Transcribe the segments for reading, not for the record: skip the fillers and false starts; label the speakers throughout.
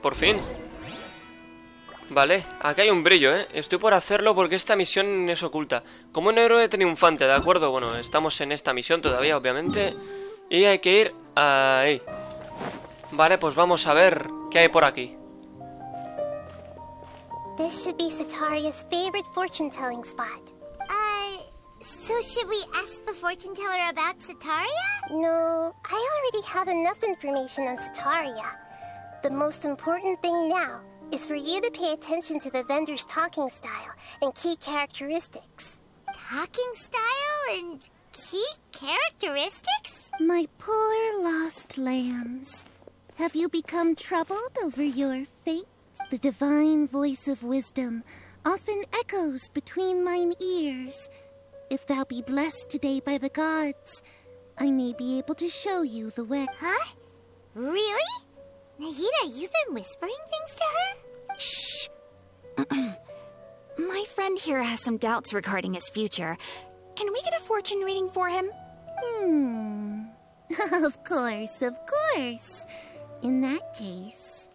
Speaker 1: Por fin. Vale, aquí hay un brillo, ¿eh? Estoy por hacerlo porque esta misión es oculta. Como un héroe triunfante, ¿de acuerdo? Bueno, estamos en esta misión todavía, obviamente. Y hay que ir ahí. Vale, pues vamos a ver qué hay por aquí.
Speaker 2: This should be Sataria's favorite fortune-telling spot. So should we ask the fortune teller about Sataria? No, I already have enough information on Sataria. The most important thing now is for you to pay attention to the vendor's talking style and key characteristics. Talking style and key characteristics?
Speaker 3: My poor lost lambs. Have you become troubled over your fate? The divine voice of wisdom often echoes between mine ears. If thou be blessed today by the gods, I may be able to show you the way.
Speaker 2: Huh? Really? Nahida, you've been whispering things to her?
Speaker 4: Shh. My friend here has some doubts regarding his future. Can we get a fortune reading for him?
Speaker 3: Of course, of course. In that case...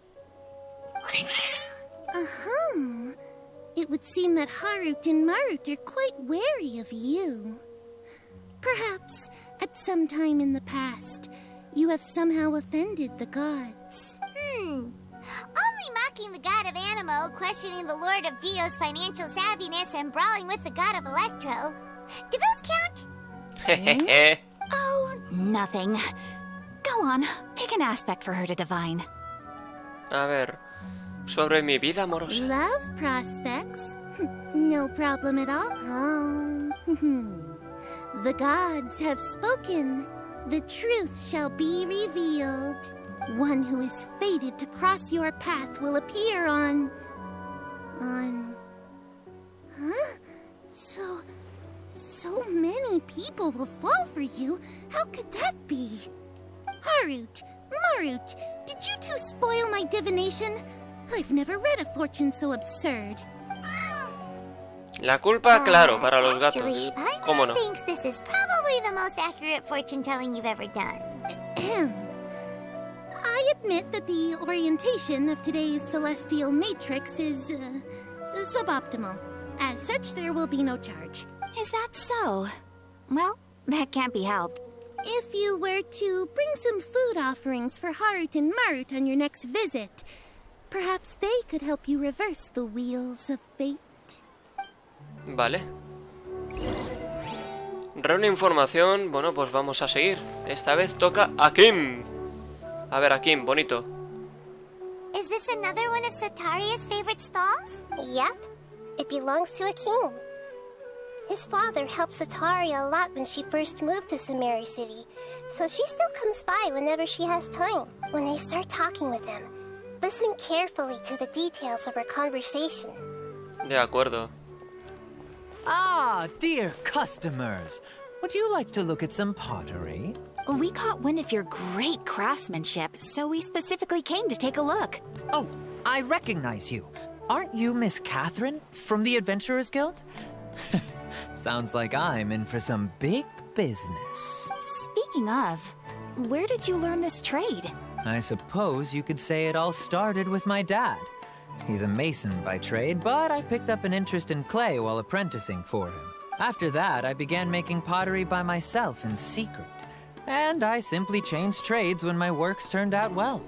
Speaker 3: It would seem that Harut and Marut are quite wary of you. Perhaps, at some time in the past, you have somehow offended the gods.
Speaker 2: Only mocking the god of Animo, questioning the lord of Geo's financial savviness, and brawling with the god of Electro. Do those count?
Speaker 4: Oh, nothing. Go on, pick an aspect for her to divine.
Speaker 1: A ver, sobre mi vida amorosa.
Speaker 3: Love prospects? No problem at all. The gods have spoken. The truth shall be revealed. One who is fated to cross your path will appear on... Huh? So many people will fall for you. How could that be? Harut, Marut, did you two spoil my divination? I've never read a fortune so absurd.
Speaker 1: La culpa, claro, para los gatos.
Speaker 2: Actually,
Speaker 1: ¿Cómo no?
Speaker 2: thinks this is probably the most accurate fortune telling you've ever done.
Speaker 3: I admit that the orientation of today's celestial matrix is suboptimal. As such, there will be no charge.
Speaker 4: Is that so? Well, that can't be helped.
Speaker 3: If you were to bring some food offerings for Harut and Marut on your next visit, perhaps they could help you reverse the wheels of fate.
Speaker 1: Vale. Reúne información. Bueno, pues vamos a seguir. Esta vez toca a Kim. A ver, a Kim, bonito.
Speaker 2: Is this another one of Sataria's favorite stalls? Yep. It belongs to a king. His father helped Sataria a lot when she first moved to Samari City, so she still comes by whenever she has time. When I start talking with him, listen carefully to the details of our conversation.
Speaker 1: De acuerdo.
Speaker 5: Ah, dear customers. Would you like to look at some pottery?
Speaker 4: We caught wind of your great craftsmanship, so we specifically came to take a look.
Speaker 5: Oh, I recognize you. Aren't you Miss Catherine from the Adventurers Guild? Sounds like I'm in for some big business.
Speaker 4: Speaking of, where did you learn this trade?
Speaker 5: I suppose you could say it all started with my dad. He's a mason by trade, but I picked up an interest in clay while apprenticing for him. After that, I began making pottery by myself in secret. And I simply changed trades when my works turned out well.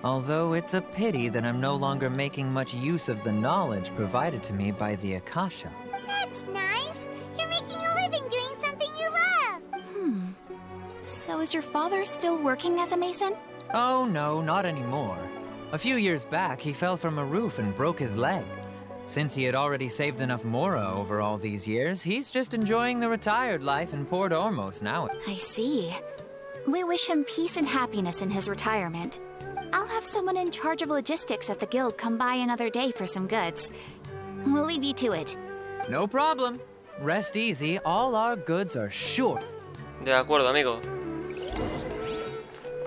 Speaker 5: Although it's a pity that I'm no longer making much use of the knowledge provided to me by the Akasha.
Speaker 2: That's nice. You're making a living doing something you love.
Speaker 4: So is your father still working as a mason?
Speaker 5: Oh no, not anymore. A few years back, he fell from a roof and broke his leg. Since he had already saved enough Mora over all these years, he's just enjoying the retired life in Port Ormos now.
Speaker 4: I see. We wish him peace and happiness in his retirement. I'll have someone in charge of logistics at the guild come by another day for some goods. We'll leave you to it.
Speaker 5: No problem. Rest easy, all our goods are sure.
Speaker 1: De acuerdo, amigo.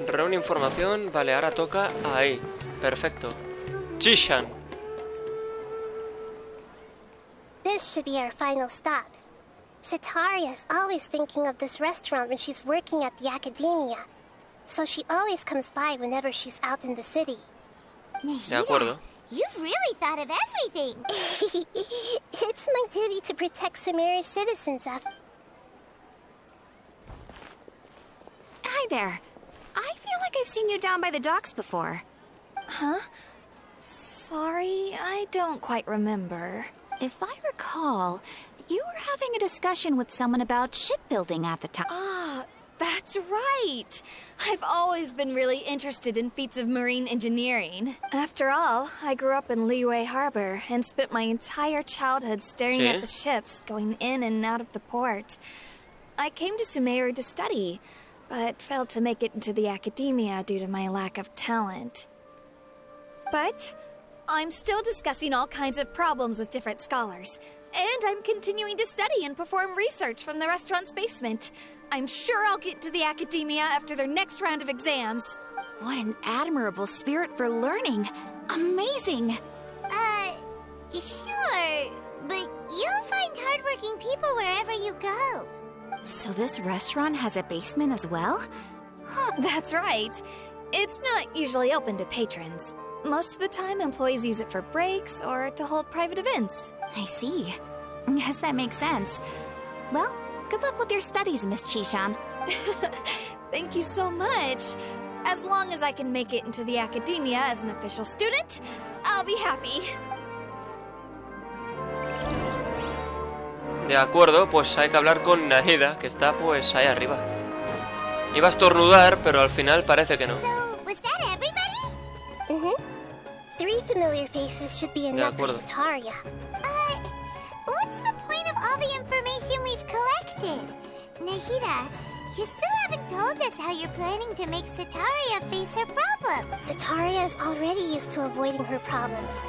Speaker 1: Reúne información. Vale, ahora toca ahí. Perfecto. Chishan.
Speaker 2: This should be our final stop. Sataria is always thinking of this restaurant when she's working at the academia, so she always comes by whenever she's out in the city.
Speaker 1: De acuerdo.
Speaker 2: You've really thought of everything. It's my duty to protect Samara's citizens after...
Speaker 4: Hi there. I feel like I've seen you down by the docks before.
Speaker 6: Huh? Sorry, I don't quite remember.
Speaker 4: If I recall, you were having a discussion with someone about shipbuilding at the time.
Speaker 6: Ah, that's right. I've always been really interested in feats of marine engineering. After all, I grew up in Liyue Harbor and spent my entire childhood staring at the ships going in and out of the port. I came to Sumeru to study, but failed to make it into the academia due to my lack of talent. But I'm still discussing all kinds of problems with different scholars, and I'm continuing to study and perform research from the restaurant's basement. I'm sure I'll get to the academia after their next round of exams.
Speaker 4: What an admirable spirit for learning. Amazing.
Speaker 2: Sure, but you'll find hardworking people wherever you go.
Speaker 4: So this restaurant has a basement as well?
Speaker 6: That's right. It's not usually open to patrons. Most of the time, employees use it for breaks or to hold private events.
Speaker 4: I see. Yes, that makes sense. Well, good luck with your studies, Miss Chishan.
Speaker 6: Thank you so much. As long as I can make it into the academia as an official student, I'll be happy.
Speaker 1: De acuerdo, pues hay que hablar con Nahida, que está pues ahí arriba. Iba a estornudar, pero al final parece que no.
Speaker 2: So, was that everybody? 3 familiar faces should be enough for Sataria. What's the point of all the information we've collected? Nahida, you still haven't told us how you're planning to make Sataria face her problems. Sataria is already used to avoiding her problems,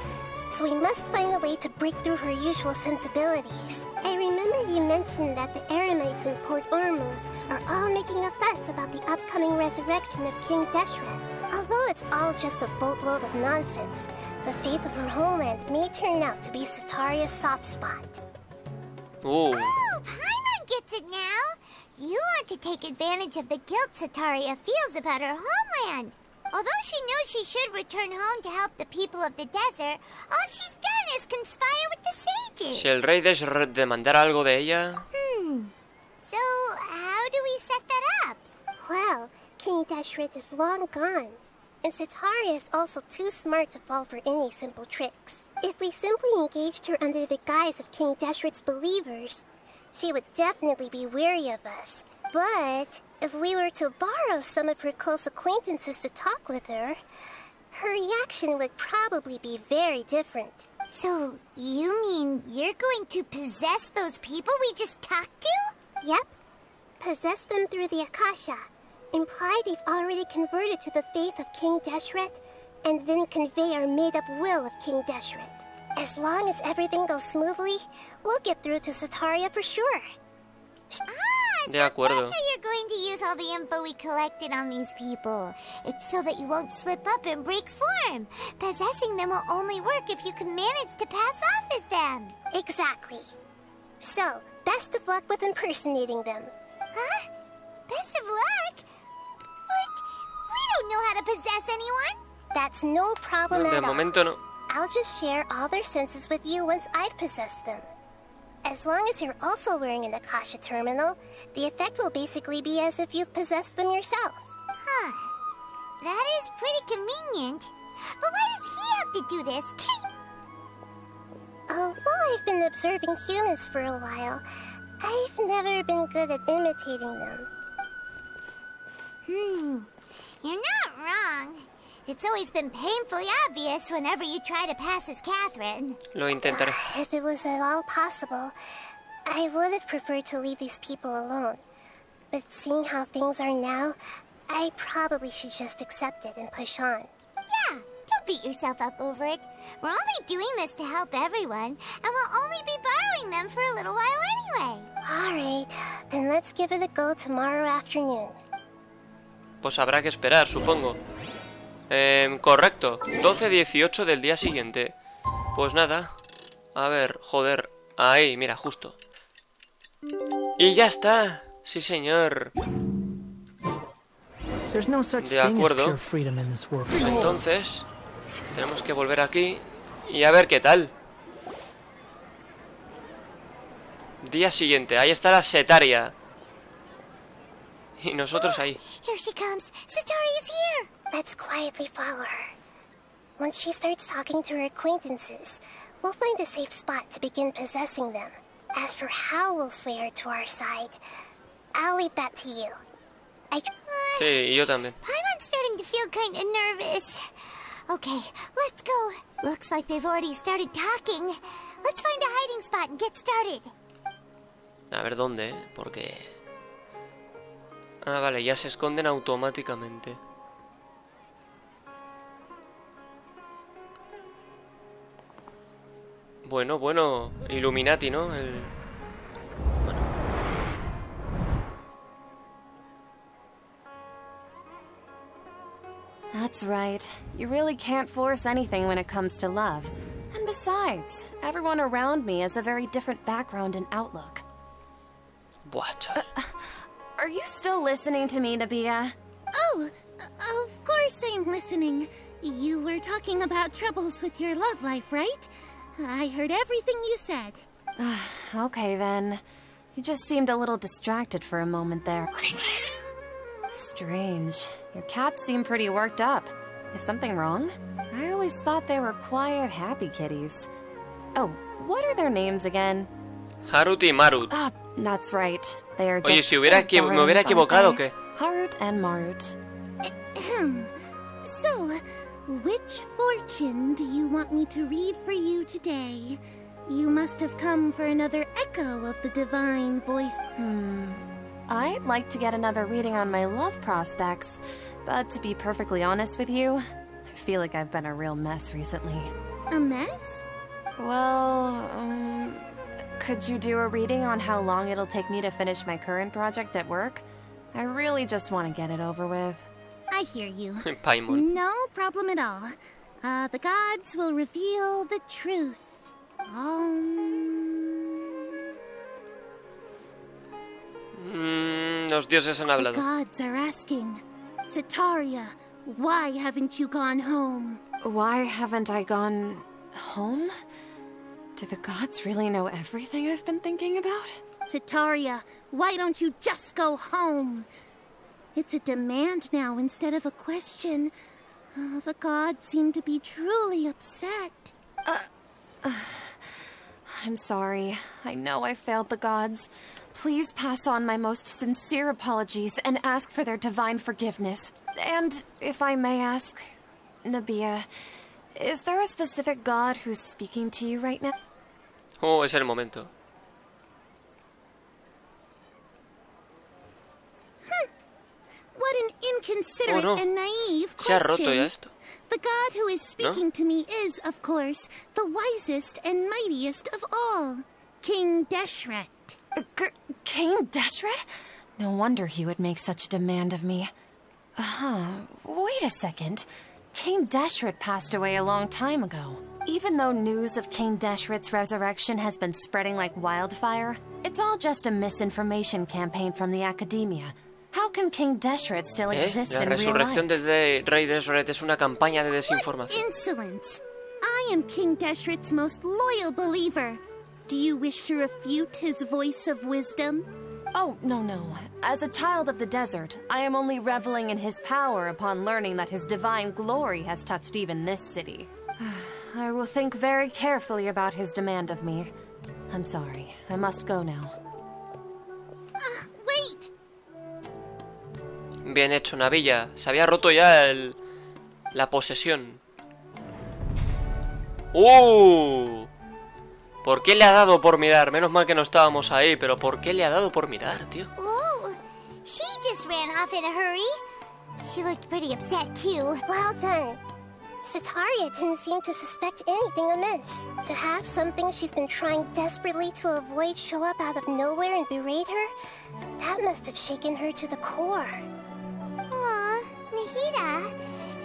Speaker 2: so we must find a way to break through her usual sensibilities. I remember you mentioned that the Eremites in Port Ormuz are all making a fuss about the upcoming resurrection of King Deshret. Although it's all just a boatload of nonsense, the fate of her homeland may turn out to be Sataria's soft spot.
Speaker 1: Oh,
Speaker 2: Paimon gets it now! You want to take advantage of the guilt Sataria feels about her homeland. Although she knows she should return home to help the people of the desert, all she's done is conspire with the sages.
Speaker 1: si el rey Deshret demandara algo de ella...
Speaker 2: So, how do we set that up? Well, King Deshret is long gone, and Sataria is also too smart to fall for any simple tricks. If we simply engaged her under the guise of King Deshret's believers, she would definitely be wary of us. But if we were to borrow some of her close acquaintances to talk with her, her reaction would probably be very different. So, you mean you're going to possess those people we just talked to? Yep. Possess them through the Akasha. Imply they've already converted to the faith of King Deshret, and then convey our made-up will of King Deshret. As long as everything goes smoothly, we'll get through to Sataria for sure.
Speaker 1: De acuerdo.
Speaker 2: That's how you're going to use all the info we collected on these people. It's so that you won't slip up and break form. Possessing them will only work if you can manage to pass off as them. Exactly. So, best of luck with impersonating them. Huh? Best of luck? But we don't know how to possess anyone. That's no problem
Speaker 1: De
Speaker 2: at all.
Speaker 1: momento no.
Speaker 2: I'll just share all their senses with you once I've possessed them. As long as you're also wearing an Akasha terminal, the effect will basically be as if you've possessed them yourself. Huh. That is pretty convenient. But why does he have to do this? Although I've been observing humans for a while, I've never been good at imitating them. You're not wrong. It's always been painfully obvious whenever you try to pass as Catherine.
Speaker 1: Lo intentaré.
Speaker 2: If it was at all possible, I would have preferred to leave these people alone. But seeing how things are now, I probably should just accept it and push on. Yeah, don't beat yourself up over it. We're only doing this to help everyone, and we'll only be borrowing them for a little while anyway. Alright, then let's give it a go tomorrow afternoon.
Speaker 1: Pues habrá que esperar, supongo. Correcto, 12:18 del día siguiente. Pues nada. A ver, joder. Ahí, mira, justo. Y ya está. Sí, señor.
Speaker 7: There's no such
Speaker 1: De
Speaker 7: thing as
Speaker 1: acuerdo.
Speaker 7: pure freedom in this world.
Speaker 1: Entonces, tenemos que volver aquí y a ver qué tal. Día siguiente, ahí está la setaria. Y nosotros ahí.
Speaker 2: Here she comes. Cetari is here. Let's quietly follow her. Once she starts talking to her acquaintances, we'll find a safe spot to begin possessing them. As for how we'll sway her to our side, I'll leave that to you.
Speaker 1: Sí, y yo también.
Speaker 2: Paimon's starting to feel kind of nervous. Okay, let's go. Looks like they've already started talking. Let's find a hiding spot and get started.
Speaker 1: A ver dónde, porque... Ah, vale, ya se esconden automáticamente. Bueno, Illuminati, ¿no? Bueno.
Speaker 7: That's right. You really can't force anything when it comes to love. And besides, everyone around me has a very different background and outlook.
Speaker 1: What?
Speaker 7: Are you still listening to me, Nabia?
Speaker 3: Oh, of course I'm listening. You were talking about troubles with your love life, right? I heard everything you said.
Speaker 7: Okay then. You just seemed a little distracted for a moment there. Strange. Your cats seem pretty worked up. Is something wrong? I always thought they were quiet, happy kitties. Oh, what are their names again?
Speaker 1: Harut y Marut.
Speaker 7: Ah, that's right. They are just...
Speaker 1: Oye, si me hubiera equivocado, ¿o qué?
Speaker 7: Harut and Marut.
Speaker 3: So, which fortune do you want me to read for you today? You must have come for another echo of the divine voice.
Speaker 7: I'd like to get another reading on my love prospects, but to be perfectly honest with you, I feel like I've been a real mess recently.
Speaker 3: A mess?
Speaker 7: Well, could you do a reading on how long it'll take me to finish my current project at work? I really just want to get it over with.
Speaker 3: I hear you.
Speaker 1: Paimon.
Speaker 3: No problem at all. The gods will reveal the truth.
Speaker 1: Los dioses han
Speaker 3: The
Speaker 1: hablado.
Speaker 3: gods are asking, Cetaria, why haven't you gone home?
Speaker 7: Why haven't I gone home? Do the gods really know everything I've been thinking about?
Speaker 3: Cetaria, why don't you just go home? It's a demand now instead of a question. The gods seem to be truly upset.
Speaker 7: I'm sorry. I know I failed the gods. Please pass on my most sincere apologies and ask for their divine forgiveness. And if I may ask, Nabia, is there a specific god who's speaking to you right now?
Speaker 1: Oh, es el momento.
Speaker 3: What an inconsiderate and naive
Speaker 1: Se ha roto ya
Speaker 3: question.
Speaker 1: esto.
Speaker 3: The god who is speaking to me is, of course, the wisest and mightiest of all, King Deshret.
Speaker 7: King Deshret? No wonder he would make such a demand of me. Wait a second. King Deshret passed away a long time ago. Even though news of King Deshret's resurrection has been spreading like wildfire, it's all just a misinformation campaign from the academia. How can King Deshret still exist
Speaker 1: La
Speaker 7: in real
Speaker 1: resurrección
Speaker 7: life?
Speaker 1: del rey Deshret es una campaña de desinformación.
Speaker 3: Insolence! I am King Deshret's most loyal believer. Do you wish to refute his voice of wisdom?
Speaker 7: Oh, no. As a child of the desert, I am only reveling in his power upon learning that his divine glory has touched even this city. I will think very carefully about his demand of me. I'm sorry. I must go now.
Speaker 3: Wait!
Speaker 1: Bien hecho, Navilla. Se había roto ya la posesión. ¿Por qué le ha dado por mirar? Menos mal que no estábamos ahí, pero ¿por qué le ha dado por mirar, tío?
Speaker 2: Oh, she just ran off in a hurry. She looked pretty upset too. Well done. Cetaria didn't seem to suspect anything amiss. To have something she's been trying desperately to avoid show up out of nowhere and berate her, that must have shaken her to the core. Aw, Nahida,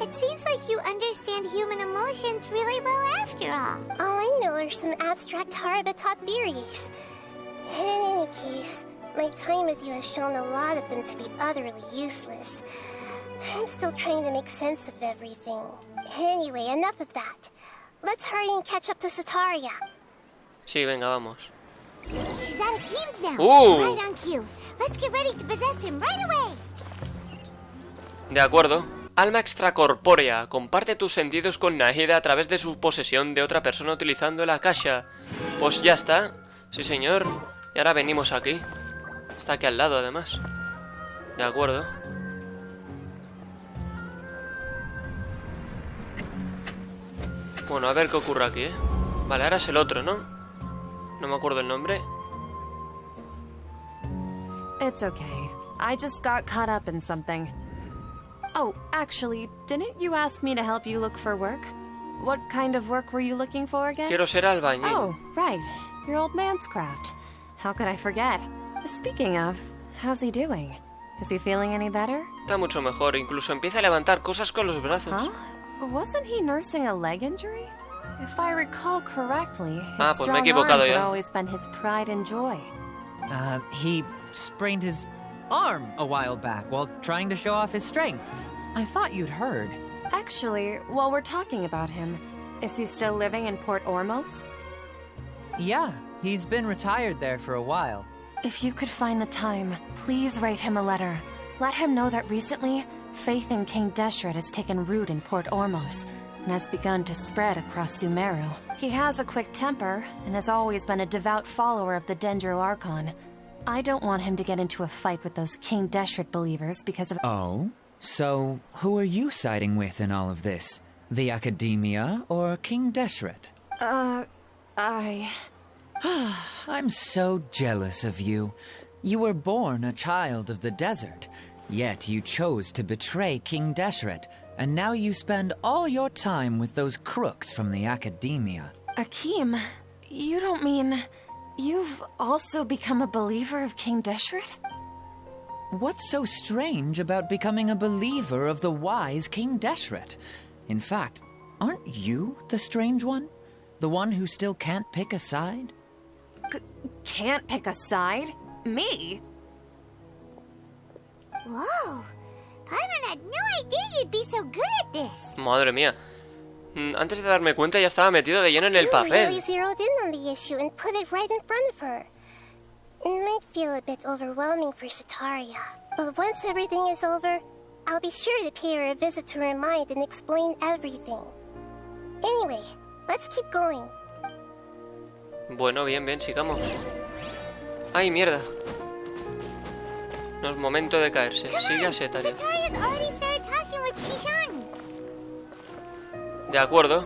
Speaker 2: it seems like you understand human emotions really well after all. All I know are some abstract Harava-taught theories. And in any case, my time with you has shown a lot of them to be utterly useless. I'm still trying to make sense of everything. Anyway, enough of that. Let's hurry and catch up to Sataria.
Speaker 1: Sí, venga, vamos.
Speaker 2: She's out of Keem's now.
Speaker 1: Ooh.
Speaker 2: Right on cue. Let's get ready to possess him right away.
Speaker 1: De acuerdo. Alma extracorpórea. Comparte tus sentidos con Nahida a través de su posesión de otra persona utilizando la Akasha. Pues ya está. Sí, señor. Y ahora venimos aquí. Está aquí al lado, además. De acuerdo. Bueno, a ver qué ocurre aquí, ¿eh? Vale, ahora es el otro, ¿no? No me acuerdo el nombre.
Speaker 7: It's okay. I just got caught up in something. Oh, actually, didn't you ask me to help you look for work? What kind of work were you looking for again?
Speaker 1: Quiero ser albañil.
Speaker 7: Oh, right. Your old man's craft. How could I forget? Speaking of, how's he doing? Is he feeling any better?
Speaker 1: Está mucho mejor. Incluso empieza a levantar cosas con los brazos.
Speaker 7: Huh? Wasn't he nursing a leg injury? If I recall correctly, his
Speaker 1: pues me he
Speaker 7: strong
Speaker 1: equivocado
Speaker 7: arms had
Speaker 1: ya.
Speaker 7: always been his pride and joy.
Speaker 5: He sprained his arm a while back while trying to show off his strength. I thought you'd heard.
Speaker 7: Actually, while we're talking about him, is he still living in Port Ormos?
Speaker 5: Yeah, he's been retired there for a while.
Speaker 7: If you could find the time, please write him a letter. Let him know that recently, faith in King Deshret has taken root in Port Ormos and has begun to spread across Sumeru. He has a quick temper and has always been a devout follower of the Dendro Archon. I don't want him to get into a fight with those King Deshret believers because of—
Speaker 5: Oh? So, who are you siding with in all of this? The Academia or King Deshret? I'm so jealous of you. You were born a child of the desert, yet you chose to betray King Deshret, and now you spend all your time with those crooks from the Academia.
Speaker 7: Akeem, you don't mean you've also become a believer of King Deshret?
Speaker 5: What's so strange about becoming a believer of the wise King Deshret? In fact, aren't you the strange one? The one who still can't pick a side?
Speaker 7: Can't pick a side? Me?
Speaker 2: Whoa. Paimon had no idea you'd be so good at this.
Speaker 1: Madre mía. Antes de darme cuenta ya estaba metido de lleno en el
Speaker 2: You
Speaker 1: papel.
Speaker 2: really zeroed in on the issue and put it right in front of her. It might feel a bit overwhelming for Sataria, but once everything is over, I'll be sure to pay her a visit to her mind and explain everything. Anyway, let's keep going.
Speaker 1: Bueno, bien, sigamos. ¡Ay, mierda! No es momento de caerse. Sigue a Setaria.
Speaker 2: Sataria's already started talking with Shishan.
Speaker 1: De acuerdo.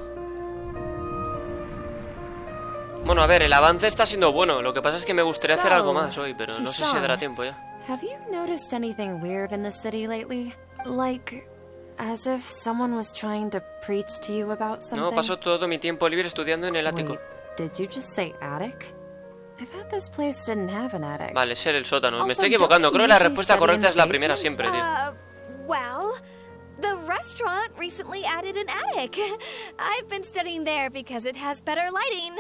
Speaker 1: Bueno, a ver, el avance está siendo bueno. Lo que pasa es que me gustaría hacer algo más hoy, pero no sé si dará tiempo ya.
Speaker 7: Have you noticed anything weird in the city lately? Like, as if someone was trying to preach to you about something?
Speaker 1: No, paso todo mi tiempo libre estudiando en el ático.
Speaker 7: Wait, did you just say attic? I thought this place didn't have an attic.
Speaker 1: Vale, ser el sótano. Me
Speaker 7: Also,
Speaker 1: estoy equivocando.
Speaker 7: don't
Speaker 1: Creo que
Speaker 7: you
Speaker 1: la
Speaker 7: usually
Speaker 1: respuesta
Speaker 7: study in
Speaker 1: correcta
Speaker 7: the
Speaker 1: es la primera
Speaker 7: basement?
Speaker 1: siempre, tío.
Speaker 6: Well, the restaurant recently added an attic. I've been studying there because it has better lighting.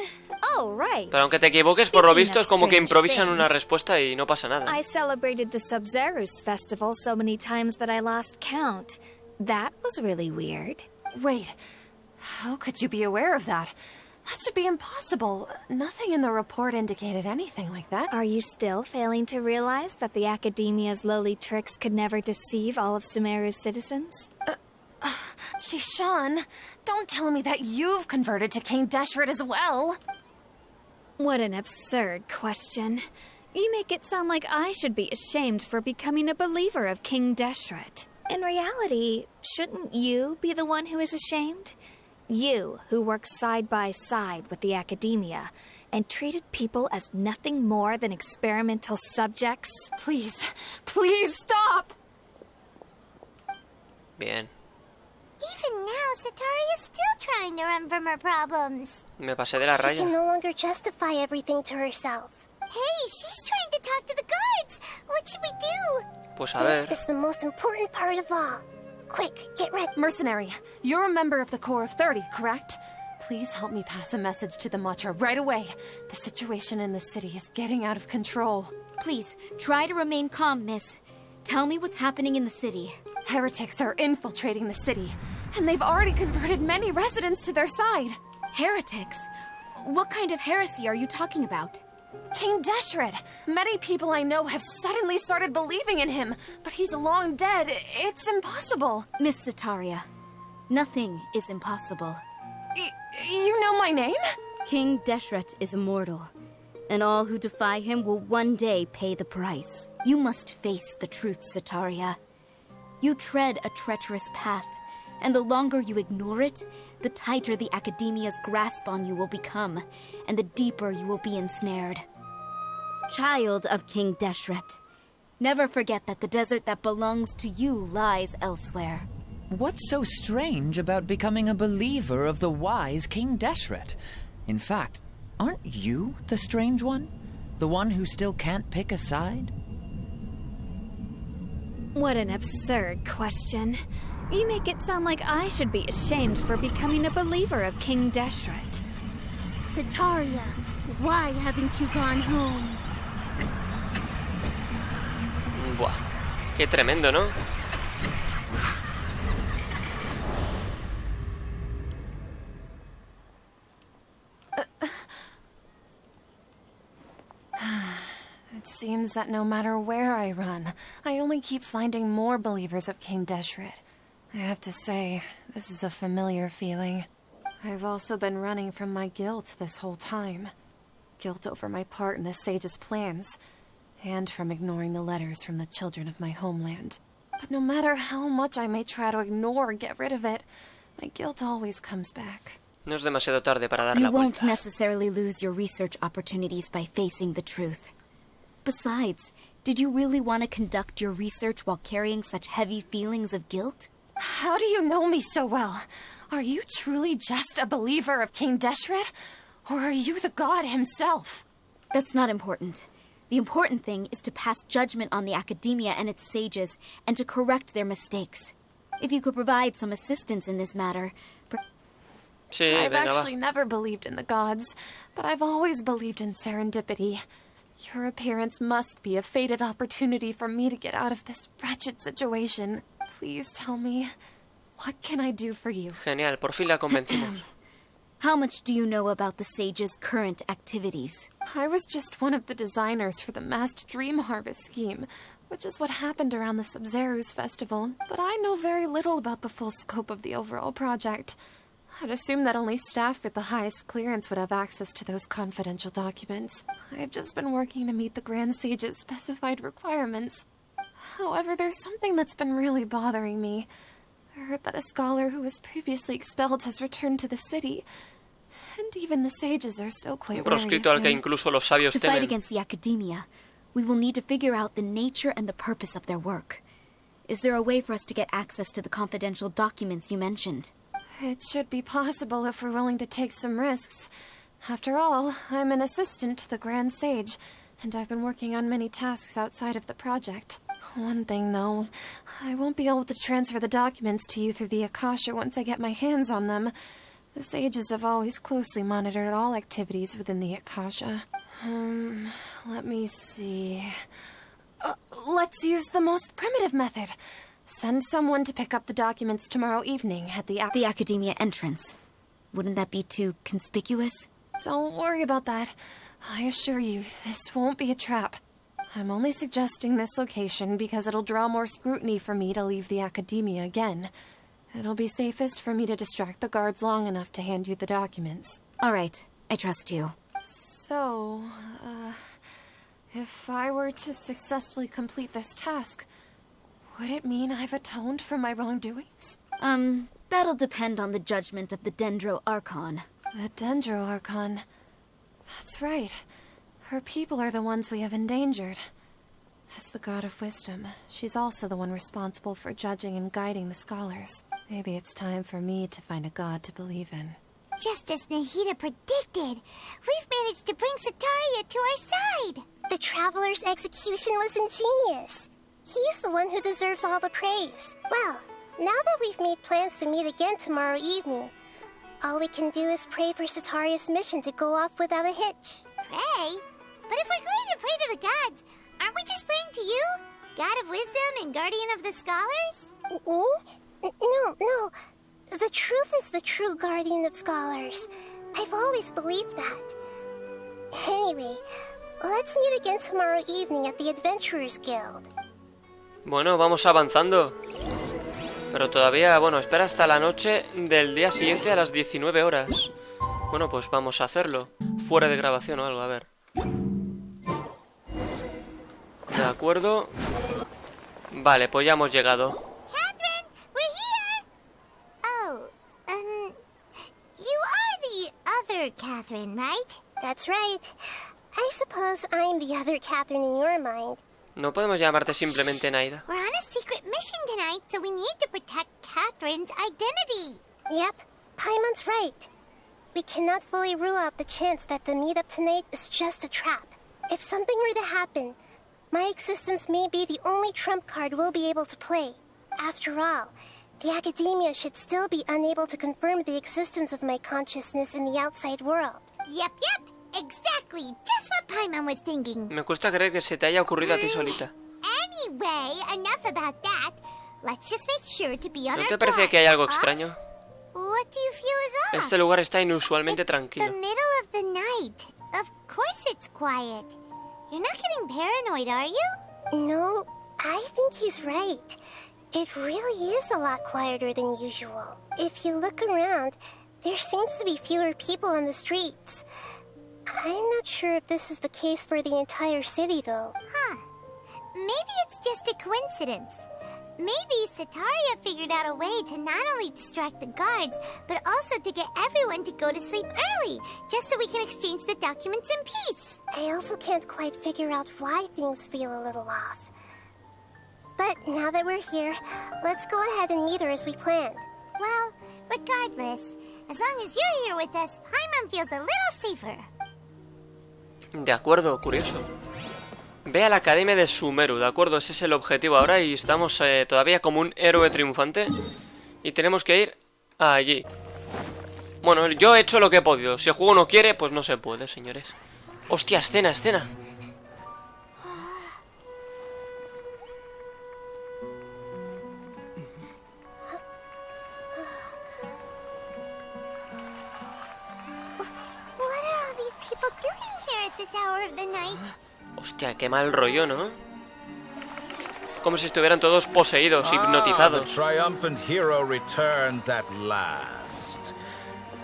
Speaker 6: Oh, right.
Speaker 1: Pero aunque te equivoques, por lo
Speaker 6: Speaking
Speaker 1: visto
Speaker 6: of
Speaker 1: es como que
Speaker 6: strange
Speaker 1: improvisan una
Speaker 6: things,
Speaker 1: respuesta y no pasa nada.
Speaker 6: I celebrated the Sub-Zerus festival so many times that I lost count. That was really weird.
Speaker 7: Wait, how could you be aware of that? That should be impossible. Nothing in the report indicated anything like that.
Speaker 6: Are you still failing to realize that the Academia's lowly tricks could never deceive all of Sumeru's citizens?
Speaker 7: Shishan, don't tell me that you've converted to King Deshret as well.
Speaker 6: What an absurd question. You make it sound like I should be ashamed for becoming a believer of King Deshret. In reality, shouldn't you be the one who is ashamed? You, who works side by side with the Academia and treated people as nothing more than experimental subjects.
Speaker 7: Please, please stop!
Speaker 1: Bien.
Speaker 2: Even now, Sataria's still trying to run from her problems.
Speaker 1: Me pasé de la
Speaker 2: She
Speaker 1: raya.
Speaker 2: can no longer justify everything to herself. Hey, she's trying to talk to the guards. What should we do?
Speaker 1: Pues a ver.
Speaker 2: This is the most important part of all. Quick, get ready.
Speaker 7: Mercenary, you're a member of the Corps of 30, correct? Please help me pass a message to the Matcha right away. The situation in the city is getting out of control.
Speaker 8: Please, try to remain calm, miss. Tell me what's happening in the city.
Speaker 7: Heretics are infiltrating the city, and they've already converted many residents to their side.
Speaker 4: Heretics? What kind of heresy are you talking about?
Speaker 7: King Deshret. Many people I know have suddenly started believing in him, but he's long dead. It's impossible.
Speaker 4: Miss Sataria, nothing is impossible.
Speaker 7: You know my name?
Speaker 8: King Deshret is immortal, and all who defy him will one day pay the price.
Speaker 4: You must face the truth, Sataria. You tread a treacherous path, and the longer you ignore it, the tighter the Academia's grasp on you will become, and the deeper you will be ensnared.
Speaker 8: Child of King Deshret,
Speaker 4: never forget that the desert that belongs to you lies elsewhere.
Speaker 5: What's so strange about becoming a believer of the wise King Deshret? In fact, aren't you the strange one? The one who still can't pick a side?
Speaker 6: What an absurd question. You make it sound like I should be ashamed for becoming a believer of King Deshret.
Speaker 3: Sataria, why haven't you gone home?
Speaker 1: Buah, qué tremendo, ¿no?
Speaker 7: It seems that no matter where I run, I only keep finding more believers of King Deshret. I have to say, this is a familiar feeling. I've also been running from my guilt this whole time. Guilt over my part in the sage's plans, and from ignoring the letters from the children of my homeland. But no matter how much I may try to ignore or get rid of it, my guilt always comes back.
Speaker 1: No es demasiado tarde para dar
Speaker 4: You
Speaker 1: la
Speaker 4: won't
Speaker 1: vuelta.
Speaker 4: necessarily lose your research opportunities by facing the truth. Besides, did you really want to conduct your research while carrying such heavy feelings of guilt?
Speaker 7: How do you know me so well? Are you truly just a believer of King Deshret? Or are you the god himself?
Speaker 4: That's not important. The important thing is to pass judgment on the Academia and its sages, and to correct their mistakes. If you could provide some assistance in this matter...
Speaker 1: Sí,
Speaker 7: I've
Speaker 1: venga, va.
Speaker 7: actually never believed in the gods, but I've always believed in serendipity. Your appearance must be a fated opportunity for me to get out of this wretched situation. Please tell me, what can I do for you?
Speaker 1: Genial, por fin la convencimos.
Speaker 4: How much do you know about the sages' current activities?
Speaker 7: I was just one of the designers for the massed dream harvest scheme, which is what happened around the Sub-Zeru's festival, but I know very little about the full scope of the overall project. I'd assume that only staff with the highest clearance would have access to those confidential documents. I've just been working to meet the Grand Sage's specified requirements. However, there's something that's been really bothering me. I heard that a scholar who was previously expelled has returned to the city, and even the sages are still
Speaker 1: Un
Speaker 7: quite wary
Speaker 1: proscrito
Speaker 7: of
Speaker 1: al que
Speaker 7: him.
Speaker 1: incluso los sabios
Speaker 4: To fight
Speaker 1: temen.
Speaker 4: against the Academia, we will need to figure out the nature and the purpose of their work. Is there a way for us to get access to the confidential documents you mentioned?
Speaker 7: It should be possible if we're willing to take some risks. After all, I'm an assistant to the Grand Sage, and I've been working on many tasks outside of the project. One thing, though, I won't be able to transfer the documents to you through the Akasha once I get my hands on them. The sages have always closely monitored all activities within the Akasha. Let me see... let's use the most primitive method. Send someone to pick up the documents tomorrow evening at the
Speaker 4: Academia entrance. Wouldn't that be too conspicuous?
Speaker 7: Don't worry about that. I assure you, this won't be a trap. I'm only suggesting this location because it'll draw more scrutiny for me to leave the Academia again. It'll be safest for me to distract the guards long enough to hand you the documents.
Speaker 4: All right, I trust you.
Speaker 7: So, if I were to successfully complete this task, would it mean I've atoned for my wrongdoings?
Speaker 4: That'll depend on the judgment of the Dendro Archon.
Speaker 7: The Dendro Archon. That's right. Her people are the ones we have endangered. As the god of wisdom, she's also the one responsible for judging and guiding the scholars. Maybe it's time for me to find a god to believe in.
Speaker 2: Just as Nahida predicted, we've managed to bring Sataria to our side. The Traveler's execution was ingenious. He's the one who deserves all the praise. Well, now that we've made plans to meet again tomorrow evening, all we can do is pray for Sataria's mission to go off without a hitch. Pray? But if we're going to pray to the gods, aren't we just praying to you? God of wisdom and guardian of the scholars? No. The truth is the true guardian of scholars. I've always believed that. Anyway, let's meet again tomorrow evening at the Adventurers Guild.
Speaker 1: Bueno, vamos avanzando. Pero todavía, bueno, espera hasta la noche del día siguiente a las 19 horas. Bueno, pues vamos a hacerlo. Fuera de grabación o algo, a ver. De acuerdo. Vale, pues ya hemos llegado.
Speaker 2: Catherine, we're here! Oh, you are the other Catherine, right? That's right. I suppose I'm the other Catherine in your mind.
Speaker 1: No podemos llamarte simplemente Naida.
Speaker 2: We're on a secret mission tonight, so we need to protect Catherine's identity. Yep, Paimon's right. We cannot fully rule out the chance that the meetup tonight is just a trap. If something were to happen, my existence may be the only trump card we'll be able to play. After all, the academia should still be unable to confirm the existence of my consciousness in the outside world. Yep. Exactly. Just what Paimon was thinking.
Speaker 1: Me cuesta creer que se te haya ocurrido a ti solita.
Speaker 2: Anyway, enough about that. Let's just make sure to be on
Speaker 1: ¿No
Speaker 2: our
Speaker 1: te parece
Speaker 2: guard.
Speaker 1: que hay algo extraño?
Speaker 2: What do you feel is off?
Speaker 1: Este lugar está inusualmente
Speaker 2: It's
Speaker 1: tranquilo.
Speaker 2: the middle of the night. Of course it's quiet. You're not getting paranoid, are you? No, I think he's right. It really is a lot quieter than usual. If you look around, there seems to be fewer people on the streets. I'm not sure if this is the case for the entire city, though. Huh. Maybe it's just a coincidence. Maybe Sataria figured out a way to not only distract the guards, but also to get everyone to go to sleep early, just so we can exchange the documents in peace. I also can't quite figure out why things feel a little off. But now that we're here, let's go ahead and meet her as we planned. Well, regardless, as long as you're here with us, Paimon feels a little safer.
Speaker 1: De acuerdo, curioso. Ve a la Academia de Sumeru, de acuerdo, ese es el objetivo ahora y estamos todavía como un héroe triunfante y tenemos que ir allí. Bueno, yo he hecho lo que he podido, si el juego no quiere, pues no se puede, señores. Hostia, escena. Hostia, qué mal rollo, ¿no? Como si estuvieran todos poseídos, hipnotizados.
Speaker 9: The triumphant hero returns at last.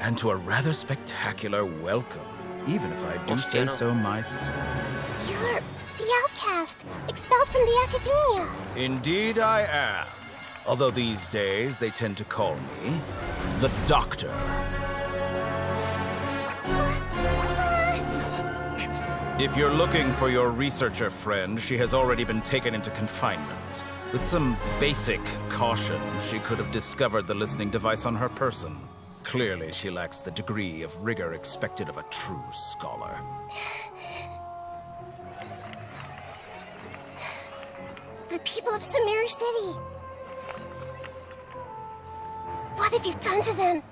Speaker 9: And to a rather spectacular welcome, even if I do say so myself.
Speaker 2: You're the outcast, expelled from the academia.
Speaker 9: Indeed I am. Although these days they tend to call me the Doctor. If you're looking for your researcher friend, she has already been taken into confinement. With some basic caution, she could have discovered the listening device on her person. Clearly, she lacks the degree of rigor expected of a true scholar.
Speaker 2: The people of Sumeru City. What have you done to them?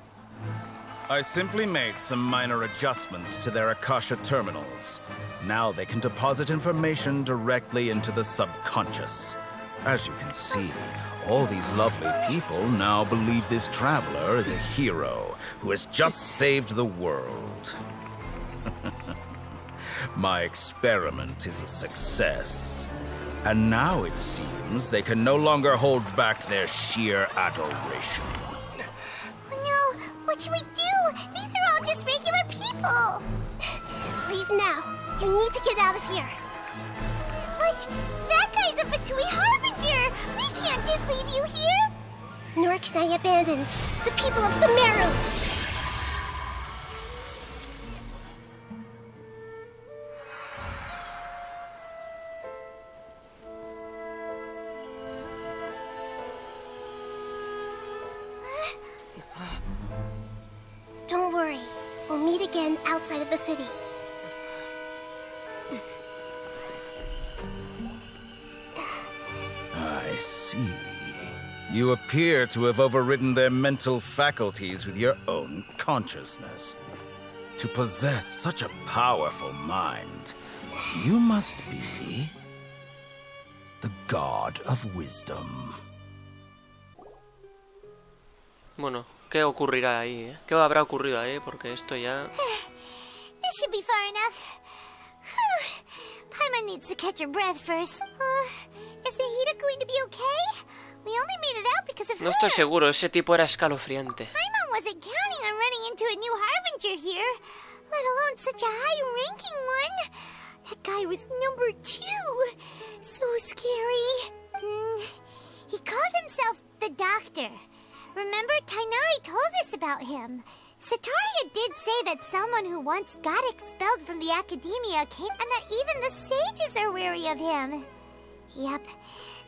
Speaker 9: I simply made some minor adjustments to their Akasha terminals. Now they can deposit information directly into the subconscious. As you can see, all these lovely people now believe this traveler is a hero who has just saved the world. My experiment is a success. And now it seems they can no longer hold back their sheer adoration.
Speaker 2: No, what should we do? These are all just regular people. Leave now. You need to get out of here. What? That guy's a Fatui Harbinger! We can't just leave you here! Nor can I abandon the people of Sumeru! Don't worry. We'll meet again outside of the city.
Speaker 9: I see. You appear to have overridden their mental faculties with your own consciousness. To possess such a powerful mind, you must be the god of wisdom.
Speaker 1: Bueno, ¿qué ocurrirá ahí, eh? ¿Qué habrá ocurrido ahí? Porque esto ya...
Speaker 2: This should be far enough. Paimon needs to catch her breath first. Is Nahida going to be okay? We only made it out because of
Speaker 1: No estoy seguro, ese tipo era escalofriante.
Speaker 2: Paimon wasn't counting on running into a new harbinger here, let alone such a high-ranking one. That guy was number 2. So scary. He called himself the Doctor. Remember, Tighnari told us about him. Sataria did say that someone who once got expelled from the academia came, and that even the sages are wary of him. Yep.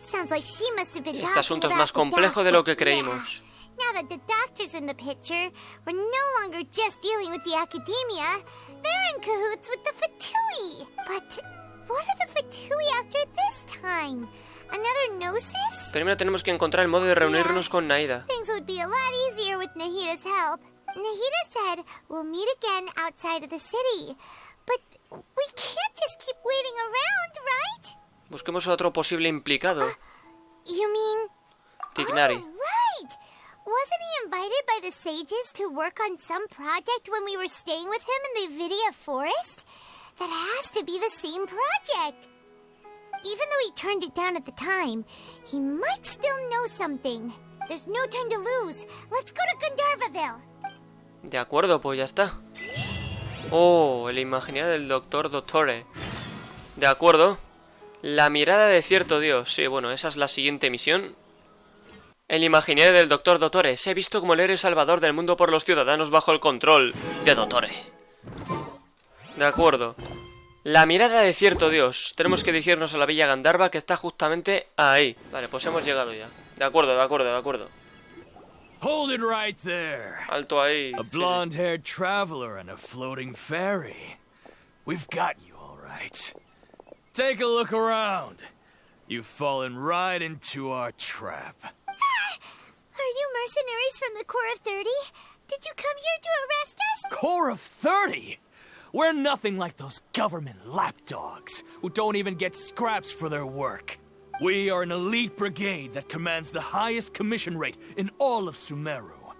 Speaker 2: Sounds like she must have been
Speaker 1: Este
Speaker 2: talking
Speaker 1: asunto es
Speaker 2: about
Speaker 1: más complejo de lo que creímos.
Speaker 2: Yeah. Now that the Doctor's in the picture, we're no longer just dealing with the academia. They're in cahoots with the Fatui. But what are the Fatui after this time? Another Gnosis?
Speaker 1: Primero tenemos que encontrar el modo de reunirnos con Nahida.
Speaker 2: Things would be a lot easier with Nahida's help. Nahida said we'll meet again outside of the city. But we can't just keep waiting around, right?
Speaker 1: Busquemos a otro posible implicado.
Speaker 2: You mean...
Speaker 1: Tighnari.
Speaker 2: Oh, right! Wasn't he invited by the sages to work on some project when we were staying with him in the Avidia forest? That has to be the same project. Even though he turned it down at the time, he might still know something. There's no time to lose. Let's go to Gandharvaville.
Speaker 1: De acuerdo, pues ya está. Oh, el imaginario del doctor Dottore. De acuerdo. La mirada de cierto dios. Sí, bueno, esa es la siguiente misión. El imaginario del doctor Dottore. Se ha visto como el héroe salvador del mundo por los ciudadanos bajo el control de Dottore. De acuerdo. La mirada de cierto dios. Tenemos que dirigirnos a la villa Gandharva, que está justamente ahí. Vale, pues hemos llegado ya. De acuerdo, de acuerdo, de acuerdo.
Speaker 10: Hold it right there.
Speaker 1: Alto ahí.
Speaker 10: A blonde-haired traveler and a floating fairy. We've got you, all right. Take a look around. You've fallen right into our trap.
Speaker 2: Are you mercenaries from the Corps of 30? Did you come here to arrest us?
Speaker 10: Corps of 30? We're nothing like those government lapdogs who don't even get scraps for their work. We are an elite brigade that commands the highest commission rate in all of Sumeru.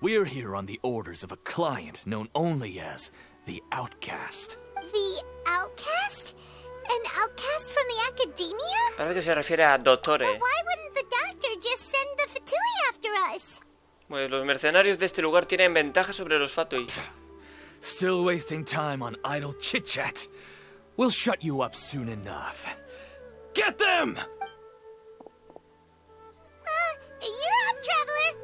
Speaker 10: We're here on the orders of a client known only as the Outcast.
Speaker 2: The Outcast? An outcast from the academia?
Speaker 1: Parece que se refiere a Dottore.
Speaker 2: But why wouldn't the Doctor just send the Fatui after us?
Speaker 1: Pues los mercenarios de este lugar tienen ventaja sobre los Fatui.
Speaker 10: Still wasting time on idle chit-chat. We'll shut you up soon enough. Get them!
Speaker 2: You're up, traveler.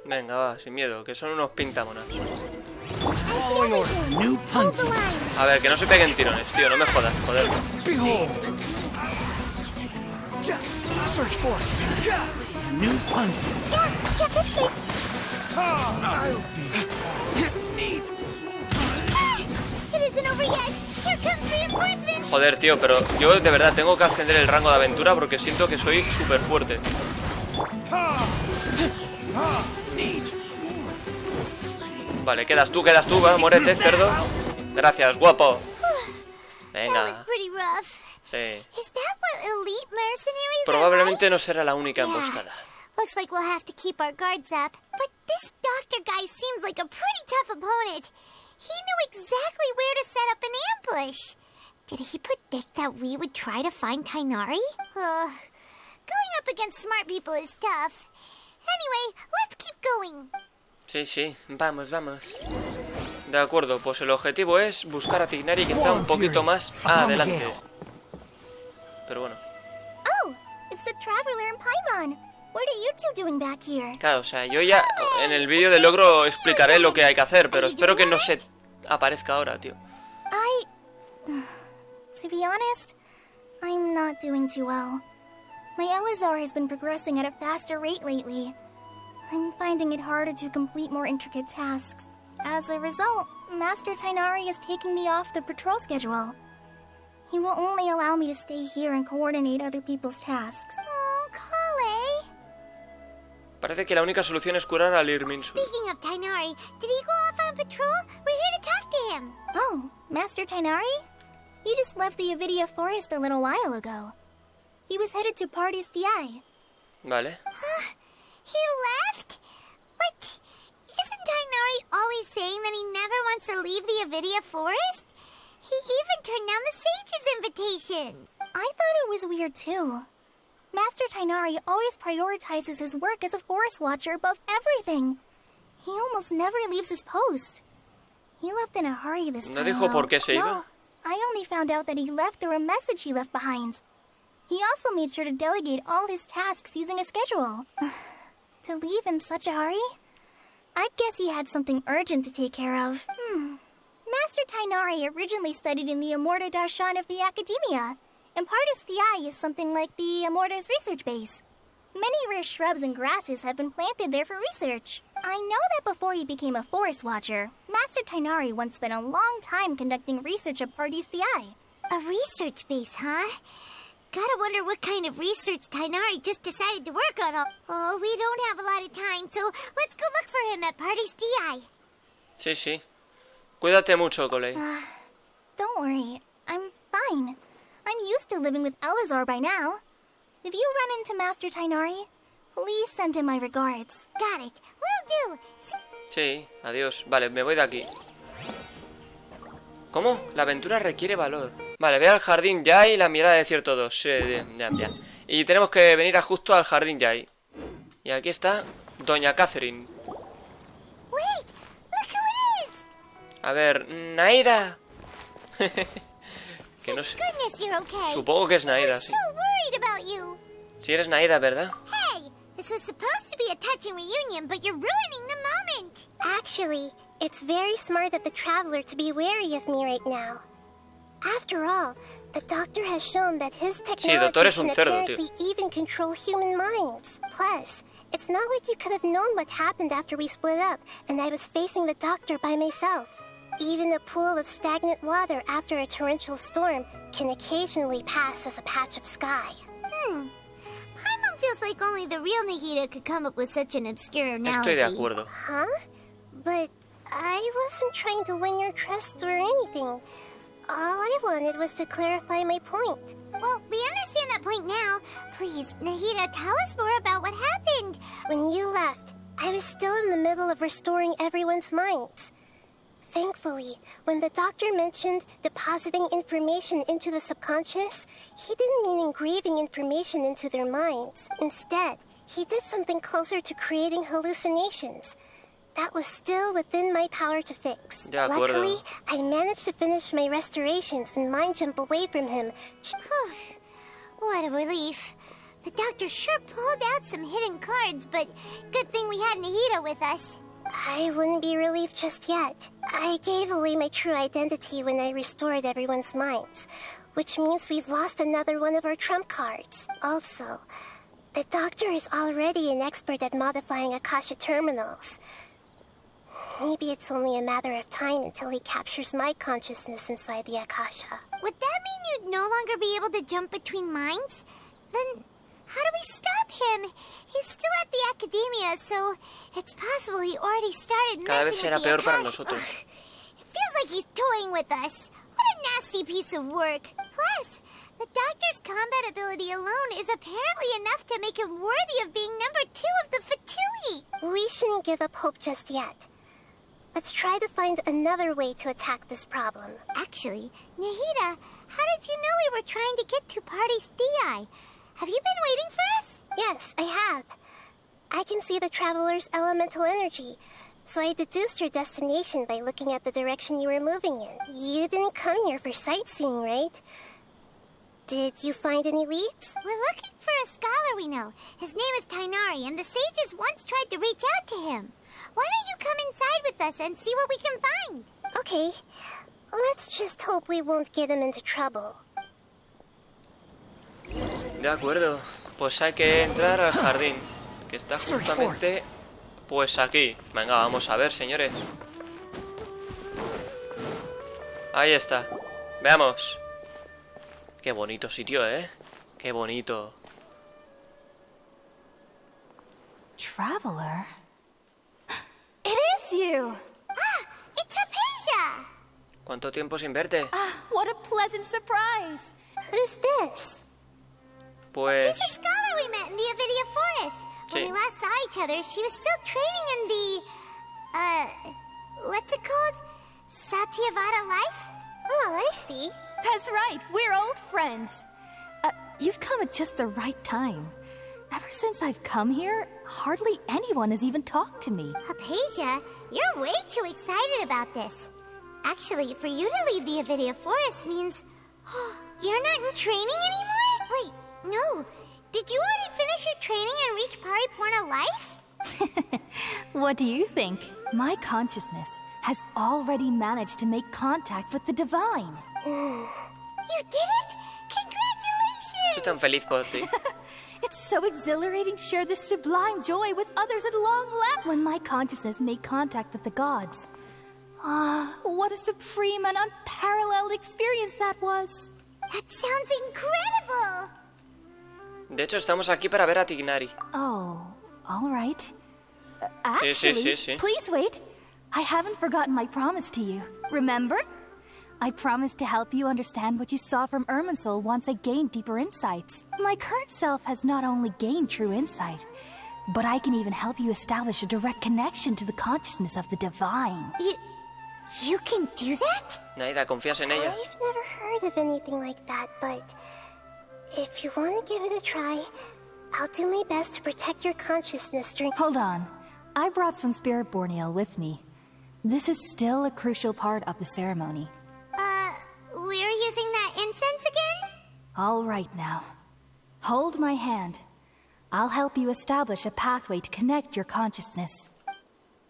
Speaker 1: Venga, va, sin miedo, que son unos pintamonas. A ver, que no se peguen tirones, tío, no me jodas, joder.
Speaker 10: Search for new punch.
Speaker 1: Joder, tío, pero yo de verdad tengo que ascender el rango de aventura porque siento que soy súper fuerte. Vale, quedas tú, va, muérete, cerdo. Gracias, guapo. Venga. Sí. Probablemente no será la única emboscada.
Speaker 2: Looks like we'll have to keep our guards up. But this doctor guy seems like a pretty tough opponent. He knew exactly where to set up an ambush. Did he predict that we would try to find Tighnari? Going up against smart people is tough. Anyway, let's keep going.
Speaker 1: Sí, sí, vamos, vamos. De acuerdo, pues el objetivo es buscar a Tighnari, que está un poquito más adelante. Pero bueno.
Speaker 2: Oh, it's the traveler and Paimon. What are you two doing back here?
Speaker 1: Claro, o sea, yo ya en el vídeo de logro explicaré lo que hay que hacer, pero espero que no se aparezca ahora, tío.
Speaker 2: To be honest, I'm not doing too well. My Elazar has been progressing at a faster rate lately. I'm finding it harder to complete more intricate tasks. As a result, Master Tighnari is taking me off the patrol schedule. He will only allow me to stay here and coordinate other people's tasks. Oh, Kale.
Speaker 1: Parece que la única solución es curar al Irminsul.
Speaker 2: Speaking of Tighnari, did he go off on patrol? We're here to talk to him. Oh, Master Tighnari? You just left the Avidia forest a little while ago. He was headed to Pardis Di.
Speaker 1: Vale.
Speaker 2: He left? Tainari always saying that he never wants to leave the Avidia forest? He even turned down the sage's invitation.
Speaker 11: I thought it was weird too. Master Tainari always prioritizes his work as a forest watcher above everything. He almost never leaves his post. He left in a hurry this time.
Speaker 1: ¿No dijo por qué se iba?
Speaker 11: No, I only found out that he left through a message he left behind. He also made sure to delegate all his tasks using a schedule. To leave in such a hurry? I'd guess he had something urgent to take care of. Master Tainari originally studied in the Amorta Darshan of the Academia, and Pardis Di is something like the Amorta's research base. Many rare shrubs and grasses have been planted there for research. I know that before he became a forest watcher, Master Tainari once spent a long time conducting research at Pardis Di.
Speaker 2: A research base, huh? Gotta wonder what kind of research Tainari just decided to work on. Oh, we don't have a lot of time, so let's go look for him at Pardis Di.
Speaker 1: Sí, sí. Cuídate mucho, Colei.
Speaker 11: Don't worry, I'm fine. I'm used to living with Elazar by now. If you run into Master Tainari, please send him my regards.
Speaker 2: Got it. Will do.
Speaker 1: Sí, adiós. Vale, me voy de aquí. ¿Cómo? La aventura requiere valor. Vale, ve al jardín Yai y la mirada de cierto dos. Sí, ya. Y tenemos que venir justo al jardín Yai. Y aquí está Doña Catherine.
Speaker 2: Wait, look who it is.
Speaker 1: A ver, Naida. Que no sé.
Speaker 2: Goodness, you're okay.
Speaker 1: Supongo que es Naida, sí.
Speaker 2: So worried about you.
Speaker 1: Sí, eres Naida, ¿verdad?
Speaker 2: Hey, this was supposed to be a touching reunion, but you're ruining the moment.
Speaker 3: Actually, it's very smart of the traveler to be wary of me right now. After all, the doctor has shown that his technology can apparently even control human minds. Plus, it's not like you could have known what happened after we split up and I was facing the doctor by myself. Even a pool of stagnant water after a torrential storm can occasionally pass as a patch of sky.
Speaker 2: Paimon feels like only the real Nahida could come up with such an obscure analogy.
Speaker 1: Estoy de acuerdo.
Speaker 3: Huh? But I wasn't trying to win your trust or anything. All I wanted was to clarify my point.
Speaker 2: Well, we understand that point now. Please, Nahida, tell us more about what happened.
Speaker 3: When you left, I was still in the middle of restoring everyone's minds. Thankfully, when the doctor mentioned depositing information into the subconscious, he didn't mean engraving information into their minds. Instead, he did something closer to creating hallucinations. That was still within my power to fix. Luckily, I managed to finish my restorations and mind jump away from him.
Speaker 2: What a relief. The doctor sure pulled out some hidden cards, but good thing we had Nahida with us.
Speaker 3: I wouldn't be relieved just yet. I gave away my true identity when I restored everyone's minds, which means we've lost another one of our trump cards. Also, the doctor is already an expert at modifying Akasha terminals. Maybe it's only a matter of time until he captures my consciousness inside the Akasha.
Speaker 2: Would that mean you'd no longer be able to jump between minds? Then how do we stop him? He's still at the Academia, so it's possible he already started messing with the Akasha. It feels like he's toying with us. What a nasty piece of work. Plus, the doctor's combat ability alone is apparently enough to make him worthy of being number 2 of the Fatui.
Speaker 3: We shouldn't give up hope just yet. Let's try to find another way to attack this problem.
Speaker 2: Actually, Nahida, how did you know we were trying to get to Pardis Di? Have you been waiting for us?
Speaker 3: Yes, I have. I can see the traveler's elemental energy, so I deduced your destination by looking at the direction you were moving in. You didn't come here for sightseeing, right? Did you find any leads?
Speaker 2: We're looking for a scholar we know. His name is Tainari, and the sages once tried to reach out to him. Why don't you come inside with us and see what we can find?
Speaker 3: Okay. Let's just hope we won't get him into trouble.
Speaker 1: De acuerdo. Pues hay que entrar al jardín, que está justamente pues aquí. Venga, vamos a ver, señores. Ahí está. Veamos. Qué bonito sitio, ¿eh? Qué bonito.
Speaker 7: Traveler? It is you!
Speaker 2: Ah, it's Apasia!
Speaker 1: ¿Cuánto tiempo sin verte?
Speaker 4: What a pleasant surprise!
Speaker 3: Who's this?
Speaker 1: Pues...
Speaker 2: She's a scholar we met in the Avidia Forest. When we last saw each other, she was still training in the... what's it called? Satyavada life? Oh, I see.
Speaker 6: That's right, we're old friends. You've come at just the right time. Ever since I've come here, hardly anyone has even talked to me.
Speaker 2: Hypatia, you're way too excited about this. Actually, for you to leave the Avidia Forest means... you're not in training anymore? Wait, no. Did you already finish your training and reach Paripurna life?
Speaker 6: What do you think? My consciousness has already managed to make contact with the divine.
Speaker 2: You did it? Congratulations!
Speaker 1: Estoy tan feliz por ti.
Speaker 6: It's so exhilarating to share this sublime joy with others at long last. When my consciousness made contact with the gods. What a supreme and unparalleled experience that was.
Speaker 2: That sounds incredible!
Speaker 1: De hecho, estamos aquí para ver a Tignari.
Speaker 6: Oh, all right. Actually,
Speaker 1: sí.
Speaker 6: Please wait. I haven't forgotten my promise to you. Remember? I promised to help you understand what you saw from Irminsul once I gained deeper insights. My current self has not only gained true insight, but I can even help you establish a direct connection to the consciousness of the divine.
Speaker 2: You can do that?
Speaker 1: Naida, ¿confías en ella?
Speaker 2: I've never heard of anything like that, but if you want to give it a try, I'll do my best to protect your consciousness during...
Speaker 6: Hold on. I brought some spirit borneal with me. This is still a crucial part of the ceremony.
Speaker 2: We're using that incense again?
Speaker 6: All right now. Hold my hand. I'll help you establish a pathway to connect your consciousness.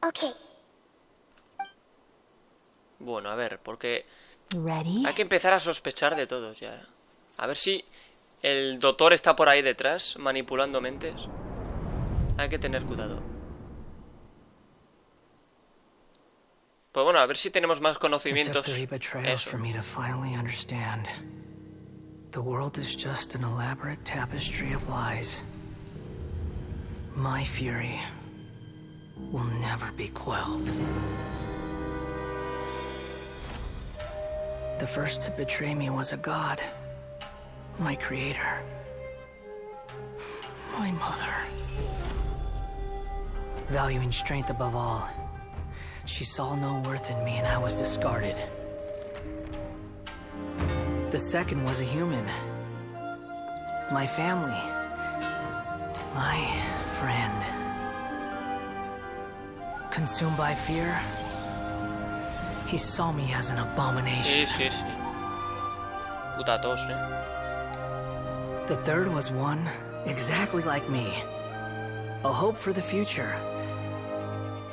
Speaker 2: Okay.
Speaker 1: Bueno, a ver, porque...
Speaker 6: Ready?
Speaker 1: Hay que empezar a sospechar de todos ya. A ver si el Dottore está por ahí detrás, manipulando mentes. Hay que tener cuidado. Pues bueno, a ver si tenemos más conocimientos. Eso.
Speaker 12: For me to finally understand. The world is just an elaborate tapestry of lies. My fury will never be quelled. The first to betray me was a god. My creator. My mother. Valuing strength above all, she saw no worth in me and I was discarded. The second was a human. My family. My friend. Consumed by fear, he saw me as an abomination.
Speaker 1: Sí. Puta tos,
Speaker 12: The third was one exactly like me. A hope for the future.